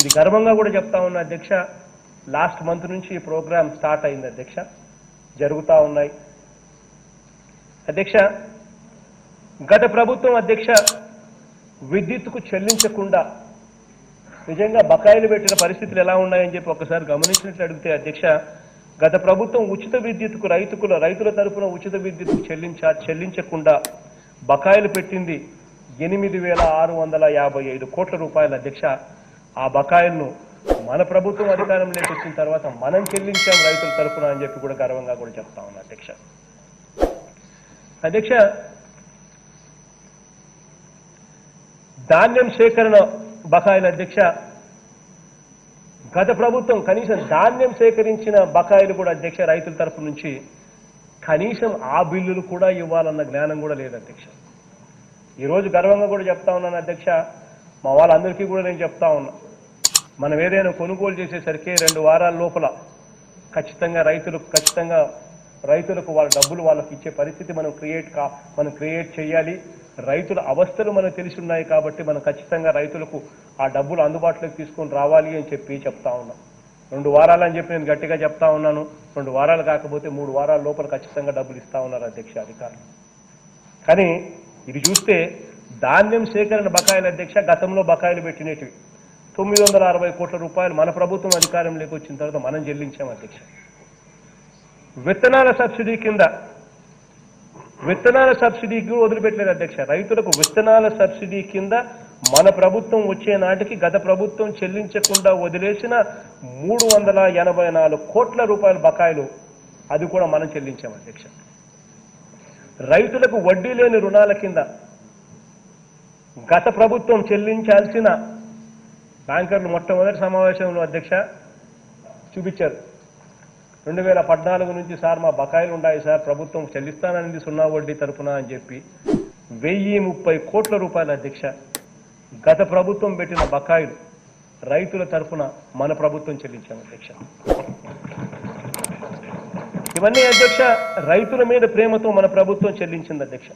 ఇది గర్వంగా కూడా చెప్తా ఉన్నా అధ్యక్ష. లాస్ట్ మంత్ నుంచి ఈ ప్రోగ్రామ్ స్టార్ట్ అయింది అధ్యక్ష, జరుగుతూ ఉన్నాయి అధ్యక్ష. గత ప్రభుత్వం అధ్యక్ష విద్యుత్తుకు చెల్లించకుండా నిజంగా బకాయిలు పెట్టిన పరిస్థితులు ఎలా ఉన్నాయని చెప్పి ఒకసారి గమనించినట్లు అడిగితే అధ్యక్ష, గత ప్రభుత్వం ఉచిత విద్యుత్కు రైతుల తరపున ఉచిత విద్యుత్కు చెల్లించకుండా బకాయిలు పెట్టింది 8,655 కోట్ల రూపాయల అధ్యక్ష. ఆ బకాయిలను మన ప్రభుత్వం అధికారంలోకి వచ్చిన తర్వాత మనం చెల్లించాం రైతుల తరపున అని చెప్పి కూడా గర్వంగా కూడా చెప్తా ఉన్నా అధ్యక్ష. అధ్యక్ష, ధాన్యం సేకరణ బకాయిల అధ్యక్ష, గత ప్రభుత్వం కనీసం ధాన్యం సేకరించిన బకాయిలు కూడా అధ్యక్ష రైతుల తరపు నుంచి కనీసం ఆ బిల్లులు కూడా ఇవ్వాలన్న జ్ఞానం కూడా లేదు అధ్యక్ష. ఈరోజు గర్వంగా కూడా చెప్తా ఉన్నాను అధ్యక్ష, మా వాళ్ళందరికీ కూడా నేను చెప్తా ఉన్నా, మనం ఏదైనా కొనుగోలు చేసేసరికి 2 వారాల లోపల ఖచ్చితంగా రైతులకు వాళ్ళ డబ్బులు వాళ్ళకి ఇచ్చే పరిస్థితి మనం క్రియేట్ చేయాలి. రైతుల అవస్థలు మనకు తెలిసి ఉన్నాయి కాబట్టి మనం ఖచ్చితంగా రైతులకు ఆ డబ్బులు అందుబాటులోకి తీసుకొని రావాలి అని చెప్పి చెప్తా ఉన్నాం. 2 వారాలు అని చెప్పి నేను గట్టిగా చెప్తా ఉన్నాను. 2 వారాలు కాకపోతే 3 వారాల లోపల ఖచ్చితంగా డబ్బులు ఇస్తా ఉన్నారు అధ్యక్ష అధికారులు. కానీ ఇది చూస్తే ధాన్యం సేకరణ బకాయిల అధ్యక్ష, గతంలో బకాయిలు పెట్టినవి 960 కోట్ల రూపాయలు మన ప్రభుత్వం అధికారంలోకి వచ్చిన తర్వాత మనం చెల్లించాం అధ్యక్ష. విత్తనాల సబ్సిడీకి వదిలిపెట్టలేదు అధ్యక్ష. రైతులకు విత్తనాల సబ్సిడీ కింద మన ప్రభుత్వం వచ్చే నాటికి గత ప్రభుత్వం చెల్లించకుండా వదిలేసిన 384 కోట్ల రూపాయల బకాయిలు అది కూడా మనం చెల్లించాం అధ్యక్ష. రైతులకు వడ్డీ లేని రుణాల కింద గత ప్రభుత్వం చెల్లించాల్సిన బ్యాంకర్లు మొట్టమొదటి సమావేశంలో అధ్యక్ష చూపించారు. 2014 నుంచి సార్ మా బకాయిలు ఉన్నాయి సార్, ప్రభుత్వం చెల్లిస్తానని 0 వడ్డీ తరపున అని చెప్పి 1030 కోట్ల రూపాయల అధ్యక్ష గత ప్రభుత్వం పెట్టిన బకాయిలు రైతుల తరపున మన ప్రభుత్వం చెల్లించాం అధ్యక్ష. ఇవన్నీ అధ్యక్ష రైతుల మీద ప్రేమతో మన ప్రభుత్వం చెల్లించింది అధ్యక్ష.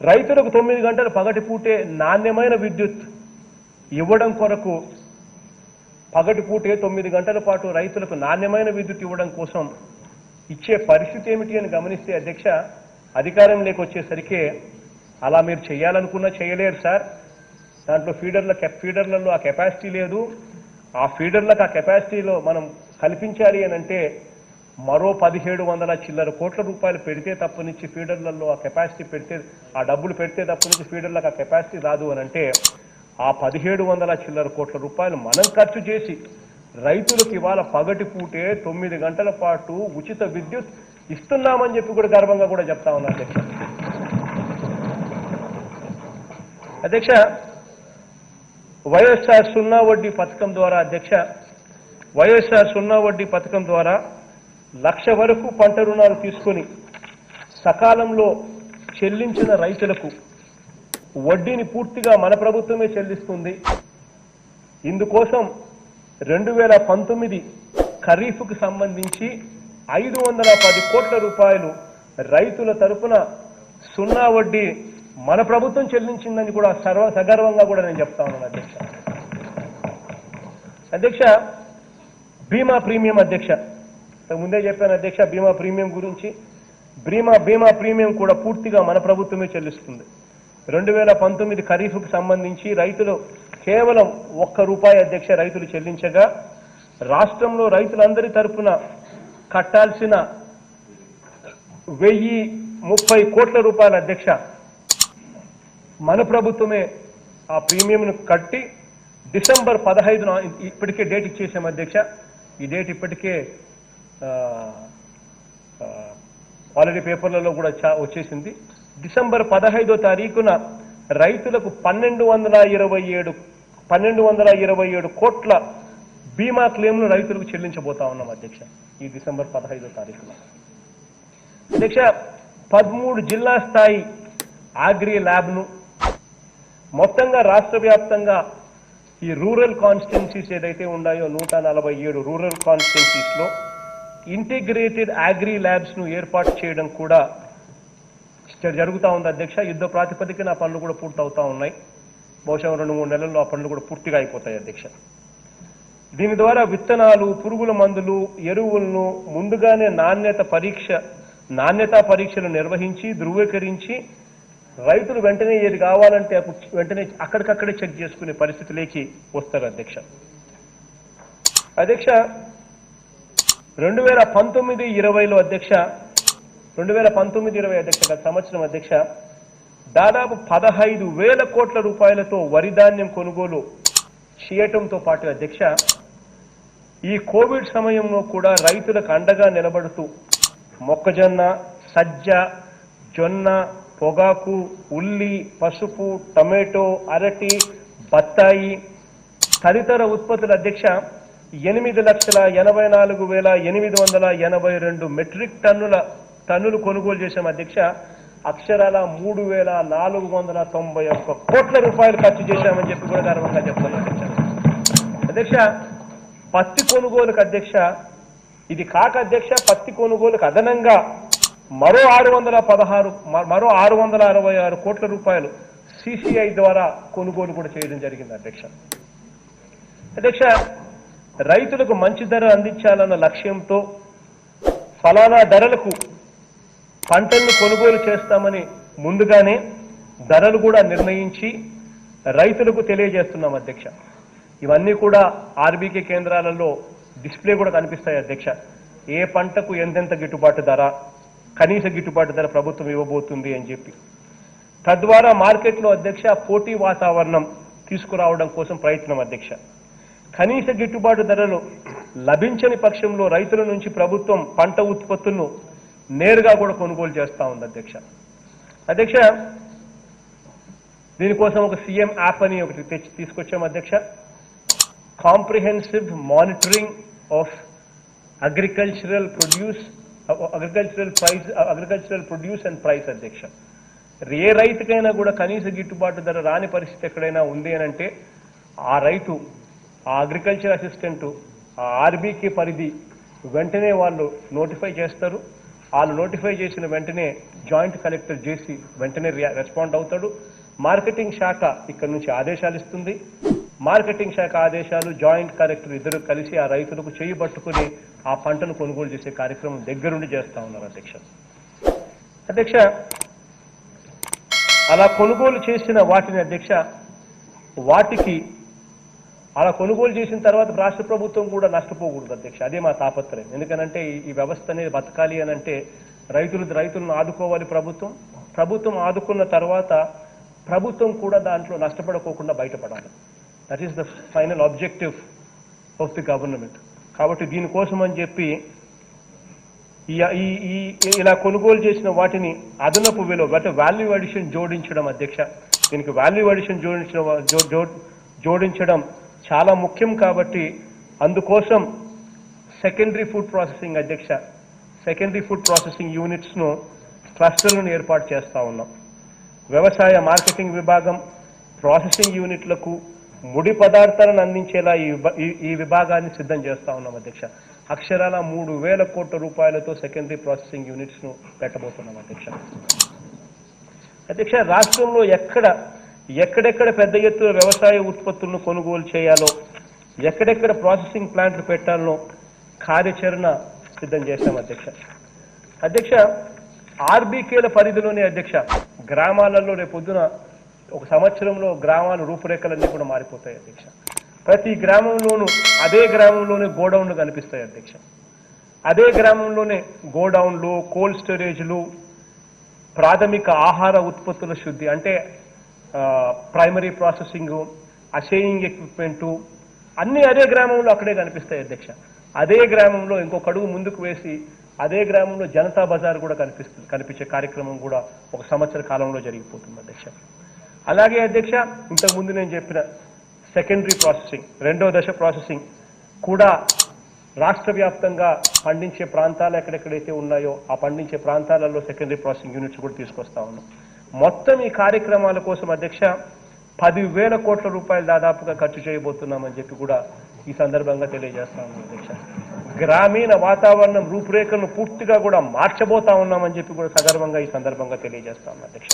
రైతులకు 9 గంటలు పగటిపూటే నాణ్యమైన విద్యుత్ ఇవ్వడం కొరకు పగటిపూటే 9 గంటల పాటు రైతులకు నాణ్యమైన విద్యుత్ ఇవ్వడం కోసం ఇచ్చే పరిస్థితి ఏమిటి అని గమనిస్తే అధ్యక్ష, అధికారంలోకి వచ్చేసరికి అలా మీరు చేయాలనుకున్నా చేయలేరు సార్. దాంట్లో ఫీడర్లలో ఆ కెపాసిటీ లేదు. ఆ ఫీడర్లకు ఆ కెపాసిటీలో మనం కల్పించాలి అని అంటే మరో 1700 చిల్లర కోట్ల రూపాయలు పెడితే తప్పనిచ్చి ఫీడర్లలో ఆ కెపాసిటీ పెడితే ఆ డబ్బులు పెడితే తప్పనిచ్చి ఫీడర్లకు ఆ కెపాసిటీ రాదు అని అంటే ఆ 1700 చిల్లర కోట్ల రూపాయలు మనం ఖర్చు చేసి రైతులకు ఇవాళ పగటిపూటే 9 గంటల పాటు ఉచిత విద్యుత్ ఇస్తున్నామని చెప్పి కూడా గర్వంగా కూడా చెప్తా ఉన్నా అధ్యక్ష. అధ్యక్ష, వైఎస్ఆర్ 0 వడ్డీ పథకం ద్వారా అధ్యక్ష, వైఎస్ఆర్ 0 వడ్డీ పథకం ద్వారా 1,00,000 వరకు పంట రుణాలు తీసుకొని సకాలంలో చెల్లించిన రైతులకు వడ్డీని పూర్తిగా మన ప్రభుత్వమే చెల్లిస్తుంది. ఇందుకోసం 2019 ఖరీఫ్కు సంబంధించి 510 కోట్ల రూపాయలు రైతుల తరపున 0 వడ్డీ మన ప్రభుత్వం చెల్లించిందని కూడా సగర్వంగా కూడా నేను చెప్తా ఉన్నాను అధ్యక్ష. అధ్యక్ష, బీమా ప్రీమియం అధ్యక్ష, ముందే చెప్పాను అధ్యక్ష బీమా ప్రీమియం గురించి. బీమా ప్రీమియం కూడా పూర్తిగా మన ప్రభుత్వమే చెల్లిస్తుంది. 2019 ఖరీఫ్కు సంబంధించి రైతులు కేవలం ₹1 అధ్యక్ష రైతులు చెల్లించగా రాష్ట్రంలో రైతులందరి తరపున కట్టాల్సిన 1030 కోట్ల రూపాయల అధ్యక్ష మన ప్రభుత్వమే ఆ ప్రీమియంను కట్టి డిసెంబర్ 15న ఇప్పటికే డేట్ ఇచ్చేసాం అధ్యక్ష. ఈ డేట్ ఇప్పటికే ఆల్రెడీ పేపర్లలో కూడా వచ్చేసింది. డిసెంబర్ 15వ తారీఖున రైతులకు 1227 కోట్ల బీమా క్లెయిమ్ను రైతులకు చెల్లించబోతా ఉన్నాం అధ్యక్ష ఈ డిసెంబర్ 15వ తారీఖున. అధ్యక్ష, 13 జిల్లా స్థాయి అగ్రి ల్యాబ్ను మొత్తంగా రాష్ట్ర వ్యాప్తంగా ఈ రూరల్ కాన్స్టిట్యున్సీస్ ఏదైతే ఉన్నాయో 147 రూరల్ కాన్స్టిట్యున్సీస్లో ఇంటిగ్రేటెడ్ అగ్రి ల్యాబ్స్ను ఏర్పాటు చేయడం కూడా జరుగుతూ ఉంది అధ్యక్ష. యుద్ధ ప్రాతిపదికన ఆ పనులు కూడా పూర్తవుతా ఉన్నాయి. బహుశా 2-3 నెలల్లో ఆ పనులు కూడా పూర్తిగా అయిపోతాయి అధ్యక్ష. దీని ద్వారా విత్తనాలు, పురుగుల మందులు, ఎరువులను ముందుగానే నాణ్యతా పరీక్షలు నిర్వహించి ధృవీకరించి రైతులు వెంటనే ఏది కావాలంటే వెంటనే అక్కడికక్కడే చెక్ చేసుకునే పరిస్థితిలోకి వస్తారు అధ్యక్ష. అధ్యక్ష 2019-20లో అధ్యక్ష 2019-20 అధ్యక్ష గత సంవత్సరం అధ్యక్ష దాదాపు 15,000 కోట్ల రూపాయలతో వరి ధాన్యం కొనుగోలు చేయటంతో పాటు అధ్యక్ష ఈ కోవిడ్ సమయంలో కూడా రైతులకు అండగా నిలబడుతూ మొక్కజొన్న, సజ్జ, జొన్న, పొగాకు, ఉల్లి, పసుపు, టొమాటో, అరటి, బత్తాయి తదితర ఉత్పత్తుల అధ్యక్ష 8,84,882 మెట్రిక్ టన్నులు కొనుగోలు చేశాం అధ్యక్ష. అక్షరాల 3,491 కోట్ల రూపాయలు ఖర్చు చేశామని చెప్పి కూడా గర్వంగా చెప్తాను అధ్యక్ష. అధ్యక్ష పత్తి కొనుగోలుకు అధ్యక్ష ఇది కాక అధ్యక్ష పత్తి కొనుగోలుకు అదనంగా మరో 666 కోట్ల రూపాయలు సిసిఐ ద్వారా కొనుగోలు కూడా చేయడం జరిగింది అధ్యక్ష. అధ్యక్ష రైతులకు మంచి ధర అందించాలన్న లక్ష్యంతో ఫలానా ధరలకు పంటలను కొనుగోలు చేస్తామని ముందుగానే ధరలు కూడా నిర్ణయించి రైతులకు తెలియజేస్తున్నాం అధ్యక్ష. ఇవన్నీ కూడా ఆర్బీకే కేంద్రాలలో డిస్ప్లే కూడా కనిపిస్తాయి అధ్యక్ష. ఏ పంటకు ఎంతెంత గిట్టుబాటు ధర, కనీస గిట్టుబాటు ధర ప్రభుత్వం ఇవ్వబోతుంది అని చెప్పి తద్వారా మార్కెట్లో అధ్యక్ష పోటీ వాతావరణం తీసుకురావడం కోసం ప్రయత్నం అధ్యక్ష. కనీస గిట్టుబాటు ధరలు లభించని పక్షంలో రైతుల నుంచి ప్రభుత్వం పంట ఉత్పత్తులను నేరుగా కూడా కొనుగోలు చేస్తా ఉంది అధ్యక్ష. అధ్యక్ష దీనికోసం ఒక సీఎం యాప్ అని ఒకటి తీసుకొచ్చాం అధ్యక్ష. Comprehensive monitoring of agricultural produce and price అధ్యక్ష. ఏ రైతుకైనా కూడా కనీస గిట్టుబాటు ధర రాని పరిస్థితి ఎక్కడైనా ఉంది అని అంటే ఆ రైతు, ఆ అగ్రికల్చర్ అసిస్టెంట్, ఆ ఆర్బీకే పరిధి వెంటనే వాళ్ళు నోటిఫై చేస్తారు. వాళ్ళు నోటిఫై చేసిన వెంటనే జాయింట్ కలెక్టర్ చేసి వెంటనే రెస్పాండ్ అవుతాడు. మార్కెటింగ్ శాఖ ఇక్కడ నుంచి ఆదేశాలు ఇస్తుంది. మార్కెటింగ్ శాఖ ఆదేశాలు జాయింట్ కలెక్టర్ ఇద్దరు కలిసి ఆ రైతులకు చేయి పట్టుకుని ఆ పంటను కొనుగోలు చేసే కార్యక్రమం దగ్గరుండి చేస్తా ఉన్నారు అధ్యక్ష. అధ్యక్ష అలా కొనుగోలు చేసిన వాటిని అధ్యక్ష వాటికి అలా కొనుగోలు చేసిన తర్వాత రాష్ట్ర ప్రభుత్వం కూడా నష్టపోకూడదు అధ్యక్ష. అదే మా తాపత్రయం. ఎందుకనంటే ఈ వ్యవస్థ అనేది బతకాలి అని అంటే రైతులను ఆదుకోవాలి ప్రభుత్వం ఆదుకున్న తర్వాత ప్రభుత్వం కూడా దాంట్లో నష్టపడుకోకుండా బయటపడాలి. That is the final objective of the government. కాబట్టి దీనికోసం అని చెప్పి ఇలా కొనుగోలు చేసిన వాటిని అదనపు విలువ అంటే వాల్యూ అడిషన్ జోడించడం అధ్యక్ష. దీనికి వాల్యూ అడిషన్ జోడించడం చాలా ముఖ్యం. కాబట్టి అందుకోసం సెకండరీ ఫుడ్ ప్రాసెసింగ్ అధ్యక్ష, సెకండరీ ఫుడ్ ప్రాసెసింగ్ యూనిట్స్ను క్లస్టర్లను ఏర్పాటు చేస్తా ఉన్నాం. వ్యవసాయ మార్కెటింగ్ విభాగం, ప్రాసెసింగ్ యూనిట్లకు ముడి పదార్థాలను అందించేలా ఈ విభాగాన్ని సిద్ధం చేస్తా ఉన్నాం అధ్యక్ష. అక్షరాల 3,000 కోట్ల రూపాయలతో సెకండరీ ప్రాసెసింగ్ యూనిట్స్ను పెట్టబోతున్నాం అధ్యక్ష. అధ్యక్ష రాష్ట్రంలో ఎక్కడెక్కడ పెద్ద ఎత్తున వ్యవసాయ ఉత్పత్తులను కొనుగోలు చేయాలో, ఎక్కడెక్కడ ప్రాసెసింగ్ ప్లాంట్లు పెట్టాలనో కార్యాచరణ సిద్ధం చేశాం అధ్యక్ష. అధ్యక్ష ఆర్బీకేల పరిధిలోనే అధ్యక్ష గ్రామాలలో రేపొద్దున ఒక సంవత్సరంలో గ్రామాల రూపురేఖలన్నీ కూడా మారిపోతాయి అధ్యక్ష. ప్రతి గ్రామంలోనూ అదే గ్రామంలోనే గోడౌన్లు కనిపిస్తాయి అధ్యక్ష. అదే గ్రామంలోనే గోడౌన్లు, కోల్డ్ స్టోరేజ్లు, ప్రాథమిక ఆహార ఉత్పత్తుల శుద్ధి అంటే ప్రైమరీ ప్రాసెసింగ్, అసేయింగ్ ఎక్విప్మెంటు అన్నీ అదే గ్రామంలో అక్కడే కనిపిస్తాయి అధ్యక్ష. అదే గ్రామంలో ఇంకొక అడుగు ముందుకు వేసి అదే గ్రామంలో జనతా బజార్ కూడా కనిపించే కార్యక్రమం కూడా ఒక సంవత్సర కాలంలో జరిగిపోతుంది అధ్యక్ష. అలాగే అధ్యక్ష ఇంతకుముందు నేను చెప్పిన సెకండరీ ప్రాసెసింగ్, రెండో దశ ప్రాసెసింగ్ కూడా రాష్ట్ర వ్యాప్తంగా పండించే ప్రాంతాలు ఎక్కడెక్కడైతే ఉన్నాయో ఆ పండించే ప్రాంతాలలో సెకండరీ ప్రాసెసింగ్ యూనిట్స్ కూడా తీసుకొస్తా ఉన్నాం. మొత్తం ఈ కార్యక్రమాల కోసం అధ్యక్ష 10,000 కోట్ల రూపాయలు దాదాపుగా ఖర్చు చేయబోతున్నామని చెప్పి కూడా ఈ సందర్భంగా తెలియజేస్తా ఉన్నాం అధ్యక్ష. గ్రామీణ వాతావరణం రూపురేఖలను పూర్తిగా కూడా మార్చబోతా ఉన్నామని చెప్పి కూడా సగర్వంగా ఈ సందర్భంగా తెలియజేస్తా ఉన్నాం అధ్యక్ష.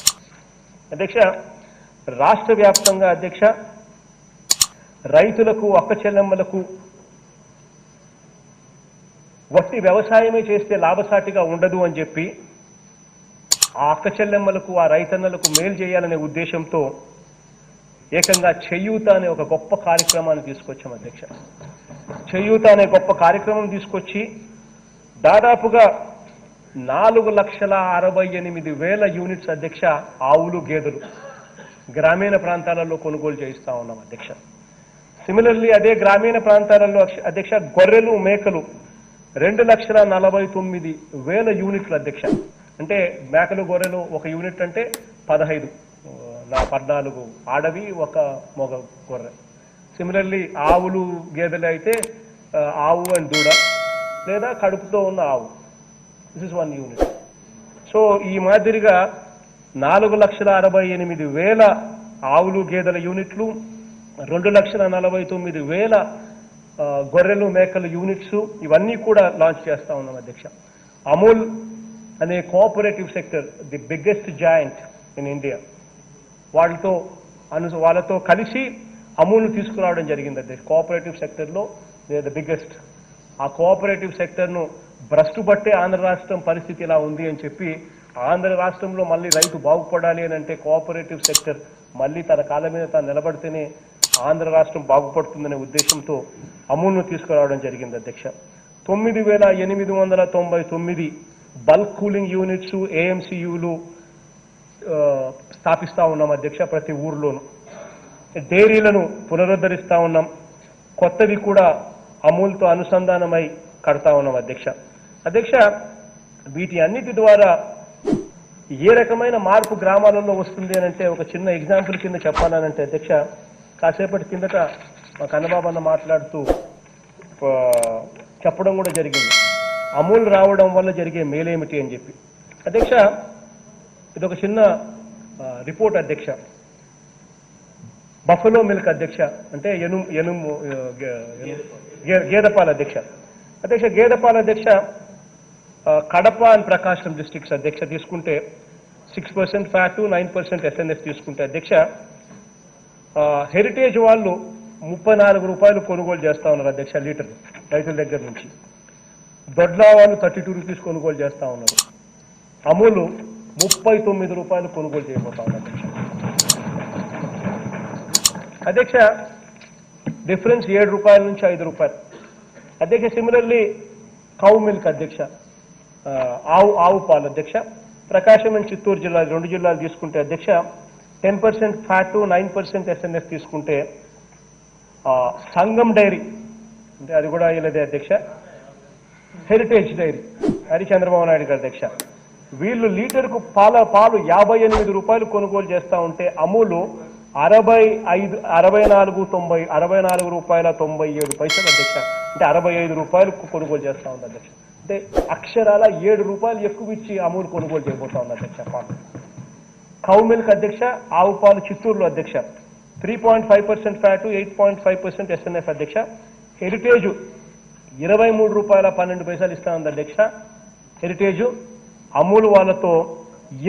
అధ్యక్ష రాష్ట్ర వ్యాప్తంగా అధ్యక్ష రైతులకు, అక్క చెల్లెమ్మలకు వట్టి వ్యవసాయమే చేస్తే లాభసాటిగా ఉండదు అని చెప్పి ఆ అక్క చెల్లెమ్మలకు ఆ రైతన్నలకు మేలు చేయాలనే ఉద్దేశంతో ఏకంగా చేయూత అనే ఒక గొప్ప కార్యక్రమాన్ని తీసుకొచ్చాం అధ్యక్ష. చేయూత అనే గొప్ప కార్యక్రమం తీసుకొచ్చి దాదాపుగా 4,68,000 యూనిట్స్ అధ్యక్ష ఆవులు గేదెలు గ్రామీణ ప్రాంతాలలో కొనుగోలు చేయిస్తా ఉన్నాం అధ్యక్ష. సిమిలర్లీ అదే గ్రామీణ ప్రాంతాలలో అధ్యక్ష గొర్రెలు మేకలు 2,49,000 యూనిట్లు అధ్యక్ష. అంటే మేకలు గొర్రెలు ఒక యూనిట్ అంటే 14 ఆడవి ఒక మగ గొర్రె. సిమిలర్లీ ఆవులు గేదెలు అయితే ఆవు అండ్ దూడ లేదా కడుపుతో ఉన్న ఆవు, దిస్ ఇస్ 1 యూనిట్. సో ఈ మాదిరిగా 4,68,000 ఆవులు గేదెల యూనిట్లు, 2,49,000 గొర్రెలు మేకల యూనిట్స్ ఇవన్నీ కూడా లాంచ్ చేస్తా ఉన్నాం అధ్యక్ష. అమూల్ అనే cooperative sector, the biggest joint in India, వాళ్ళతో కలిసి అమూల్ను తీసుకురావడం జరిగింది అధ్యక్ష. కోఆపరేటివ్ సెక్టర్లో ద బిగ్గెస్ట్. ఆ కోఆపరేటివ్ సెక్టర్ను భ్రష్టు పట్టే ఆంధ్ర రాష్ట్రం పరిస్థితి ఇలా ఉంది అని చెప్పి ఆంధ్ర రాష్ట్రంలో మళ్ళీ రైతు బాగుపడాలి అని అంటే కోఆపరేటివ్ సెక్టర్ మళ్ళీ తన కాళ్ళ మీద తాను నిలబడితేనే ఆంధ్ర రాష్ట్రం బాగుపడుతుందనే ఉద్దేశంతో అమూల్ను తీసుకురావడం జరిగింది అధ్యక్ష. 9,899 బల్క్ కూలింగ్ యూనిట్స్ ఏఎంసీయూలు స్థాపిస్తా ఉన్నాం అధ్యక్ష. ప్రతి ఊర్లోనూ డైరీలను పునరుద్ధరిస్తా ఉన్నాం. కొత్తవి కూడా అమూల్తో అనుసంధానమై కడతా ఉన్నాం అధ్యక్ష. అధ్యక్ష వీటి అన్నిటి ద్వారా ఏ రకమైన మార్పు గ్రామాలలో వస్తుంది అని అంటే ఒక చిన్న ఎగ్జాంపుల్ కింద చెప్పాలనంటే అధ్యక్ష, కాసేపటి కిందట మా కన్నబాబు అన్న మాట్లాడుతూ చెప్పడం కూడా జరిగింది అమూల్ రావడం వల్ల జరిగే మేలేమిటి అని చెప్పి. అధ్యక్ష ఇదొక చిన్న రిపోర్ట్ అధ్యక్ష. బఫెలో మిల్క్ అధ్యక్ష అంటే గేదెపాల అధ్యక్ష. అధ్యక్ష గేదెపాల అధ్యక్ష కడప అండ్ ప్రకాశం డిస్ట్రిక్ట్స్ అధ్యక్ష తీసుకుంటే 6% ఫ్యాట్ 9% ఎస్ఎన్ఎఫ్ తీసుకుంటే అధ్యక్ష హెరిటేజ్ వాళ్ళు 34 రూపాయలు కొనుగోలు చేస్తా ఉన్నారు అధ్యక్ష లీటర్ రైతుల దగ్గర నుంచి. దొడ్లా వాళ్ళు 32 రూపీస్ కొనుగోలు చేస్తా ఉన్నారు. అమూలు 39 రూపాయలు కొనుగోలు చేయబోతా ఉన్నారు అధ్యక్ష. అధ్యక్ష డిఫరెన్స్ 7 రూపాయల నుంచి 5 రూపాయలు అధ్యక్ష. సిమిలర్లీ కౌ మిల్క్ అధ్యక్ష, ఆవు పాలు అధ్యక్ష. ప్రకాశం అండ్ చిత్తూరు జిల్లా 2 జిల్లాలు తీసుకుంటే అధ్యక్ష 10% ఫ్యాట్ 9% ఎస్ఎన్ఎఫ్ తీసుకుంటే సంగం డైరీ అంటే అది కూడా ఇలాదే అధ్యక్ష. హెరిటేజ్ డైరీ అది చంద్రబాబు నాయుడు గారు అధ్యక్ష. వీళ్ళు లీటర్కు పాలు 58 రూపాయలు కొనుగోలు చేస్తూ ఉంటే అమూలు 64 రూపాయల 97 పైసలు అధ్యక్ష. అంటే 65 రూపాయలు కొనుగోలు చేస్తూ ఉంది అధ్యక్ష. అంటే అక్షరాల 7 రూపాయలు ఎక్కువ ఇచ్చి అమూల్ కొనుగోలు చేయబోతా ఉంది అధ్యక్ష పాలు. కౌ మిల్క్ అధ్యక్ష ఆవు పాలు చిత్తూరులో అధ్యక్ష 3.5% ఫ్యాట్ 8.5% ఎస్ఎన్ఎఫ్ అధ్యక్ష. హెరిటేజ్ 23 రూపాయల 12 పైసలు ఇస్తా ఉంది అధ్యక్ష. హెరిటేజ్ అమూల్ వాళ్ళతో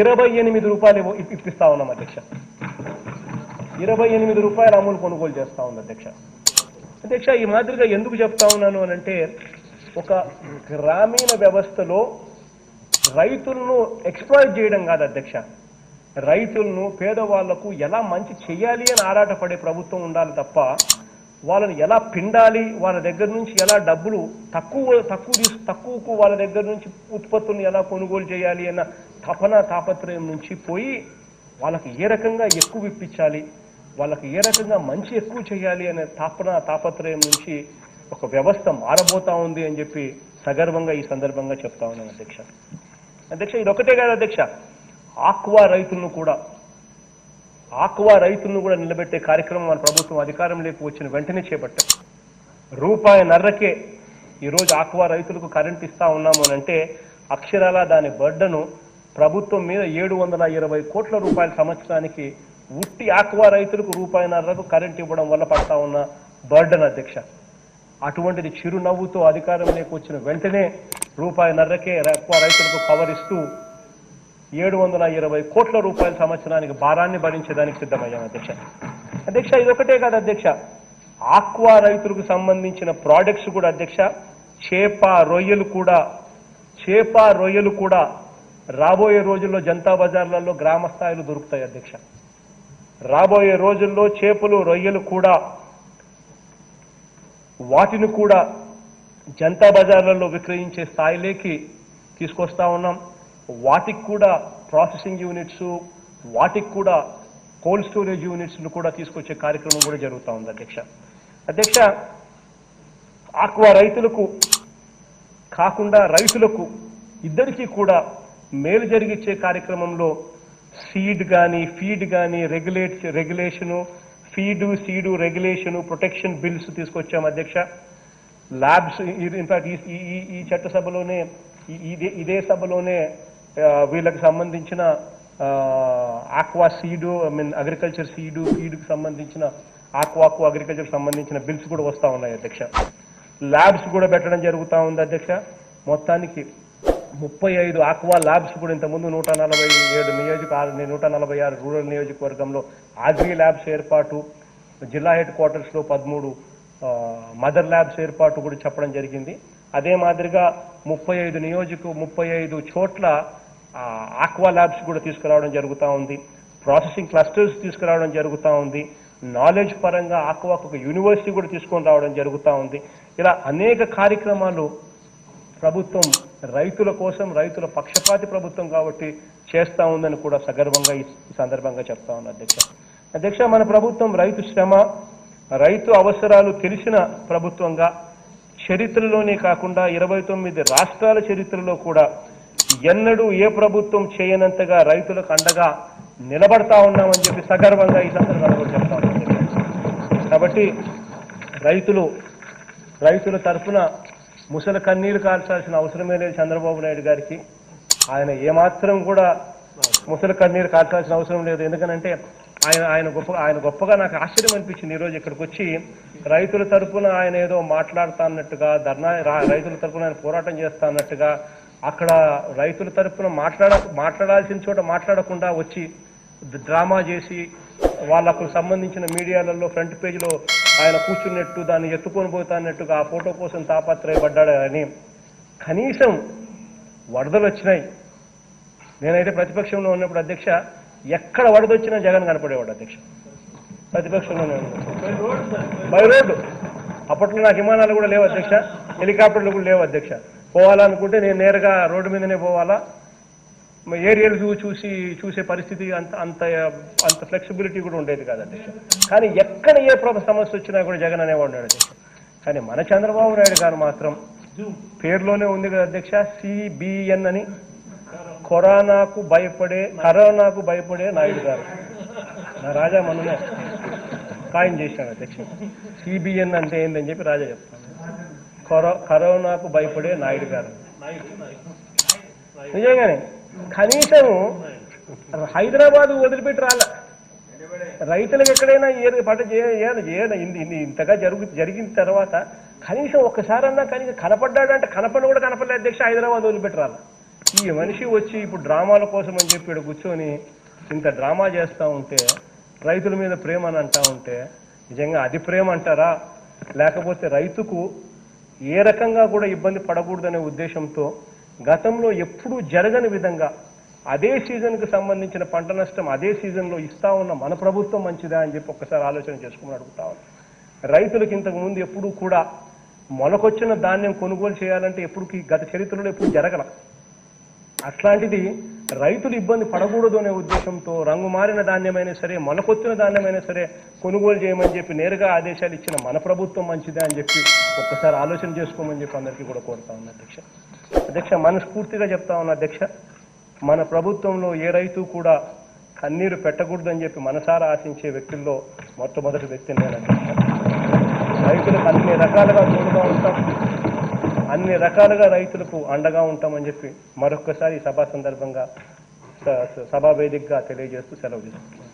28 రూపాయలు ఇప్పిస్తా ఉన్నాం అధ్యక్ష. 28 రూపాయలు అమూల్ కొనుగోలు చేస్తా ఉంది అధ్యక్ష. అధ్యక్ష ఈ మాదిరిగా ఎందుకు చెప్తా ఉన్నాను అని అంటే ఒక గ్రామీణ వ్యవస్థలో రైతులను ఎక్స్‌ప్లాయిట్ చేయడం కాదు అధ్యక్ష. రైతులను పేదవాళ్లకు ఎలా మంచి చేయాలి అని ఆరాటపడే ప్రభుత్వం ఉండాలి తప్ప వాళ్ళని ఎలా పిండాలి, వాళ్ళ దగ్గర నుంచి ఎలా డబ్బులు తక్కువకు వాళ్ళ దగ్గర నుంచి ఉత్పత్తులను ఎలా కొనుగోలు చేయాలి అన్న తాపత్రయం నుంచి పోయి వాళ్ళకి ఏ రకంగా ఎక్కువ ఇప్పించాలి, వాళ్ళకి ఏ రకంగా మంచి ఎక్కువ చేయాలి అనే తాపత్రయం నుంచి ఒక వ్యవస్థ మారబోతా ఉంది అని చెప్పి సగర్వంగా ఈ సందర్భంగా చెప్తా ఉన్నాను అధ్యక్ష. అధ్యక్ష ఇదొకటే కాదు అధ్యక్ష, ఆక్వా రైతులను కూడా నిలబెట్టే కార్యక్రమం మన ప్రభుత్వం అధికారంలోకి వచ్చిన వెంటనే చేపట్టాం. ₹1.5కే ఈరోజు ఆక్వా రైతులకు కరెంట్ ఇస్తా ఉన్నాము అని అంటే అక్షరాల దాని బర్డను ప్రభుత్వం మీద 720 కోట్ల రూపాయల సంవత్సరానికి ఉట్టి ఆక్వా రైతులకు ₹1.5కు కరెంట్ ఇవ్వడం వల్ల పడతా ఉన్న బర్డన్ అధ్యక్ష. అటువంటిది చిరునవ్వుతో అధికారంలోకి వచ్చిన వెంటనే ₹1.5కే ఆక్వా రైతులకు పవర్ ఇస్తూ 720 కోట్ల రూపాయల సంవత్సరానికి భారాన్ని భరించేదానికి సిద్ధమయ్యాం అధ్యక్ష. అధ్యక్ష ఇదొకటే కాదు అధ్యక్ష, ఆక్వా రైతులకు సంబంధించిన ప్రోడక్ట్స్ కూడా అధ్యక్ష చేప రొయ్యలు కూడా రాబోయే రోజుల్లో జనతా బజార్లలో గ్రామ స్థాయిలో దొరుకుతాయి అధ్యక్ష. రాబోయే రోజుల్లో చేపలు రొయ్యలు కూడా వాటిని కూడా జనతా బజార్లలో విక్రయించే స్థాయిలోకి తీసుకొస్తా ఉన్నాం. వాటికి కూడా ప్రాసెసింగ్ యూనిట్స్, వాటికి కూడా కోల్డ్ స్టోరేజ్ యూనిట్స్ను కూడా తీసుకొచ్చే కార్యక్రమం కూడా జరుగుతూ ఉంది అధ్యక్ష. ఆక్వా రైతులకు కాకుండా రైతులకు ఇద్దరికీ కూడా మేలు జరిగించే కార్యక్రమంలో సీడ్ కానీ ఫీడ్ కానీ regulation, seed regulation, protection bills తీసుకొచ్చాం అధ్యక్ష. ల్యాబ్స్ ఇన్ఫాక్ట్ ఈ చట్టసభలోనే ఇదే సభలోనే వీళ్ళకి సంబంధించిన ఆక్వా సీడు, అగ్రికల్చర్ సీడు ఫీడ్కి సంబంధించిన ఆక్వాకు అగ్రికల్చర్కి సంబంధించిన బిల్స్ కూడా వస్తూ ఉన్నాయి అధ్యక్ష. ల్యాబ్స్ కూడా పెట్టడం జరుగుతూ ఉంది అధ్యక్ష. మొత్తానికి 35 ఆక్వా ల్యాబ్స్ కూడా ఇంతకుముందు 146 రూరల్ నియోజకవర్గంలో ఆగ్రి ల్యాబ్స్ ఏర్పాటు, జిల్లా హెడ్ క్వార్టర్స్లో 13 మదర్ ల్యాబ్స్ ఏర్పాటు కూడా చెప్పడం జరిగింది. అదే మాదిరిగా 35 చోట్ల ఆక్వా ల్యాబ్స్ కూడా తీసుకురావడం జరుగుతూ ఉంది. ప్రాసెసింగ్ క్లస్టర్స్ తీసుకురావడం జరుగుతూ ఉంది. నాలెడ్జ్ పరంగా ఆక్వాకు ఒక యూనివర్సిటీ కూడా తీసుకొని రావడం జరుగుతూ ఉంది. ఇలా అనేక కార్యక్రమాలు ప్రభుత్వం రైతుల కోసం, రైతుల పక్షపాతి ప్రభుత్వం కాబట్టి చేస్తూ ఉందని కూడా సగర్వంగా ఈ సందర్భంగా చెప్తా ఉన్నా అధ్యక్ష. మన ప్రభుత్వం రైతు శ్రమ, రైతు అవసరాలు తెలిసిన ప్రభుత్వంగా చరిత్రలోనే కాకుండా 29 రాష్ట్రాల చరిత్రలో కూడా ఎన్నడూ ఏ ప్రభుత్వం చేయనంతగా రైతులకు అండగా నిలబడతా ఉన్నామని చెప్పి సగర్వంగా ఈ సందర్భంగా కూడా చెప్తా ఉన్నాం. కాబట్టి రైతుల తరఫున ముసలి కన్నీరు కాల్చాల్సిన అవసరమే లేదు చంద్రబాబు నాయుడు గారికి. ఆయన ఏమాత్రం కూడా ముసలి కన్నీరు కాల్చాల్సిన అవసరం లేదు. ఎందుకనంటే ఆయన గొప్పగా నాకు ఆశ్చర్యం అనిపించింది ఈరోజు ఇక్కడికి వచ్చి రైతుల తరఫున ఆయన ఏదో మాట్లాడుతా అన్నట్టుగా, రైతుల తరఫున ఆయన పోరాటం చేస్తా అన్నట్టుగా, అక్కడ రైతుల తరఫున మాట్లాడాల్సిన చోట మాట్లాడకుండా వచ్చి డ్రామా చేసి వాళ్ళకు సంబంధించిన మీడియాలలో ఫ్రంట్ పేజీలో ఆయన కూర్చున్నట్టు, దాన్ని ఎత్తుకొని పోతాన్నట్టుగా ఆ ఫోటో కోసం తాపత్రయపడ్డాడు. అని కనీసం వరదలు వచ్చినాయి. నేనైతే ప్రతిపక్షంలో ఉన్నప్పుడు అధ్యక్ష ఎక్కడ వరదొచ్చినా జగన్ కనపడేవాడు అధ్యక్ష. ప్రతిపక్షంలోనే బై రోడ్డు. అప్పట్లో నాకు విమానాలు కూడా లేవు అధ్యక్ష, హెలికాప్టర్లు కూడా లేవు అధ్యక్ష. పోవాలనుకుంటే నేను నేరుగా రోడ్డు మీదనే పోవాలా. ఏరియల్ వ్యూ చూసే పరిస్థితి అంత ఫ్లెక్సిబిలిటీ కూడా ఉండేది కాదు అధ్యక్ష. కానీ ఎక్కడ ఏ సమస్య వచ్చినా కూడా జగన్ అనేవాడు అధ్యక్ష. కానీ మన చంద్రబాబు నాయుడు గారు మాత్రం పేరులోనే ఉంది కదా అధ్యక్ష, CBN అని, కరోనాకు భయపడే నాయుడు గారు. నా రాజా మననే ఖాయం చేశాడు అధ్యక్ష. CBN అంటే ఏందని చెప్పి రాజా చెప్తాను. కరోనాకు భయపడే నాయుడు గారు. నిజంగానే కనీసం హైదరాబాద్ వదిలిపెట్టి రాలే. రైతులకు ఎక్కడైనా ఇంతగా జరిగిన తర్వాత కనీసం ఒక్కసారన్నా కనీసం కనపడ్డాడంటే కూడా కనపడలేదు అధ్యక్ష. హైదరాబాద్ వదిలిపెట్టి రాలే. ఈ మనిషి వచ్చి ఇప్పుడు డ్రామాల కోసం అని చెప్పి ఇక్కడ కూర్చొని ఇంత డ్రామా చేస్తూ ఉంటే, రైతుల మీద ప్రేమ అని అంటూ ఉంటే నిజంగా అది ప్రేమ అంటారా? లేకపోతే రైతుకు ఏ రకంగా కూడా ఇబ్బంది పడకూడదనే ఉద్దేశంతో గతంలో ఎప్పుడూ జరగని విధంగా అదే సీజన్కి సంబంధించిన పంట నష్టం అదే సీజన్లో ఇస్తా ఉన్న మన ప్రభుత్వం మంచిదా అని చెప్పి ఒక్కసారి ఆలోచన చేసుకుని అడుగుతా ఉన్నాం. రైతులకు ఇంతకు ముందు ఎప్పుడూ కూడా మొలకొచ్చిన ధాన్యం కొనుగోలు చేయాలంటే గత చరిత్రలో ఎప్పుడు జరగల. అట్లాంటిది రైతులు ఇబ్బంది పడకూడదు అనే ఉద్దేశంతో రంగు మారిన ధాన్యమైనా సరే, మొలకొచ్చిన ధాన్యమైనా సరే కొనుగోలు చేయమని చెప్పి నేరుగా ఆదేశాలు ఇచ్చిన మన ప్రభుత్వం మంచిదే అని చెప్పి ఒక్కసారి ఆలోచన చేసుకోమని చెప్పి అందరికీ కూడా కోరుతా ఉన్నా అధ్యక్ష. మనస్ఫూర్తిగా చెప్తా ఉన్నా అధ్యక్ష, మన ప్రభుత్వంలో ఏ రైతు కూడా కన్నీరు పెట్టకూడదని చెప్పి మనసారా ఆశించే వ్యక్తుల్లో మొట్టమొదటి వ్యక్తి నేను అధ్యక్ష. రైతులకు అన్ని రకాలుగా తోడుగా ఉంటాం, అన్ని రకాలుగా రైతులకు అండగా ఉంటామని చెప్పి మరొక్కసారి ఈ సభా సందర్భంగా సభా వేదికగా తెలియజేస్తూ సెలవు తీసుకుంటాం.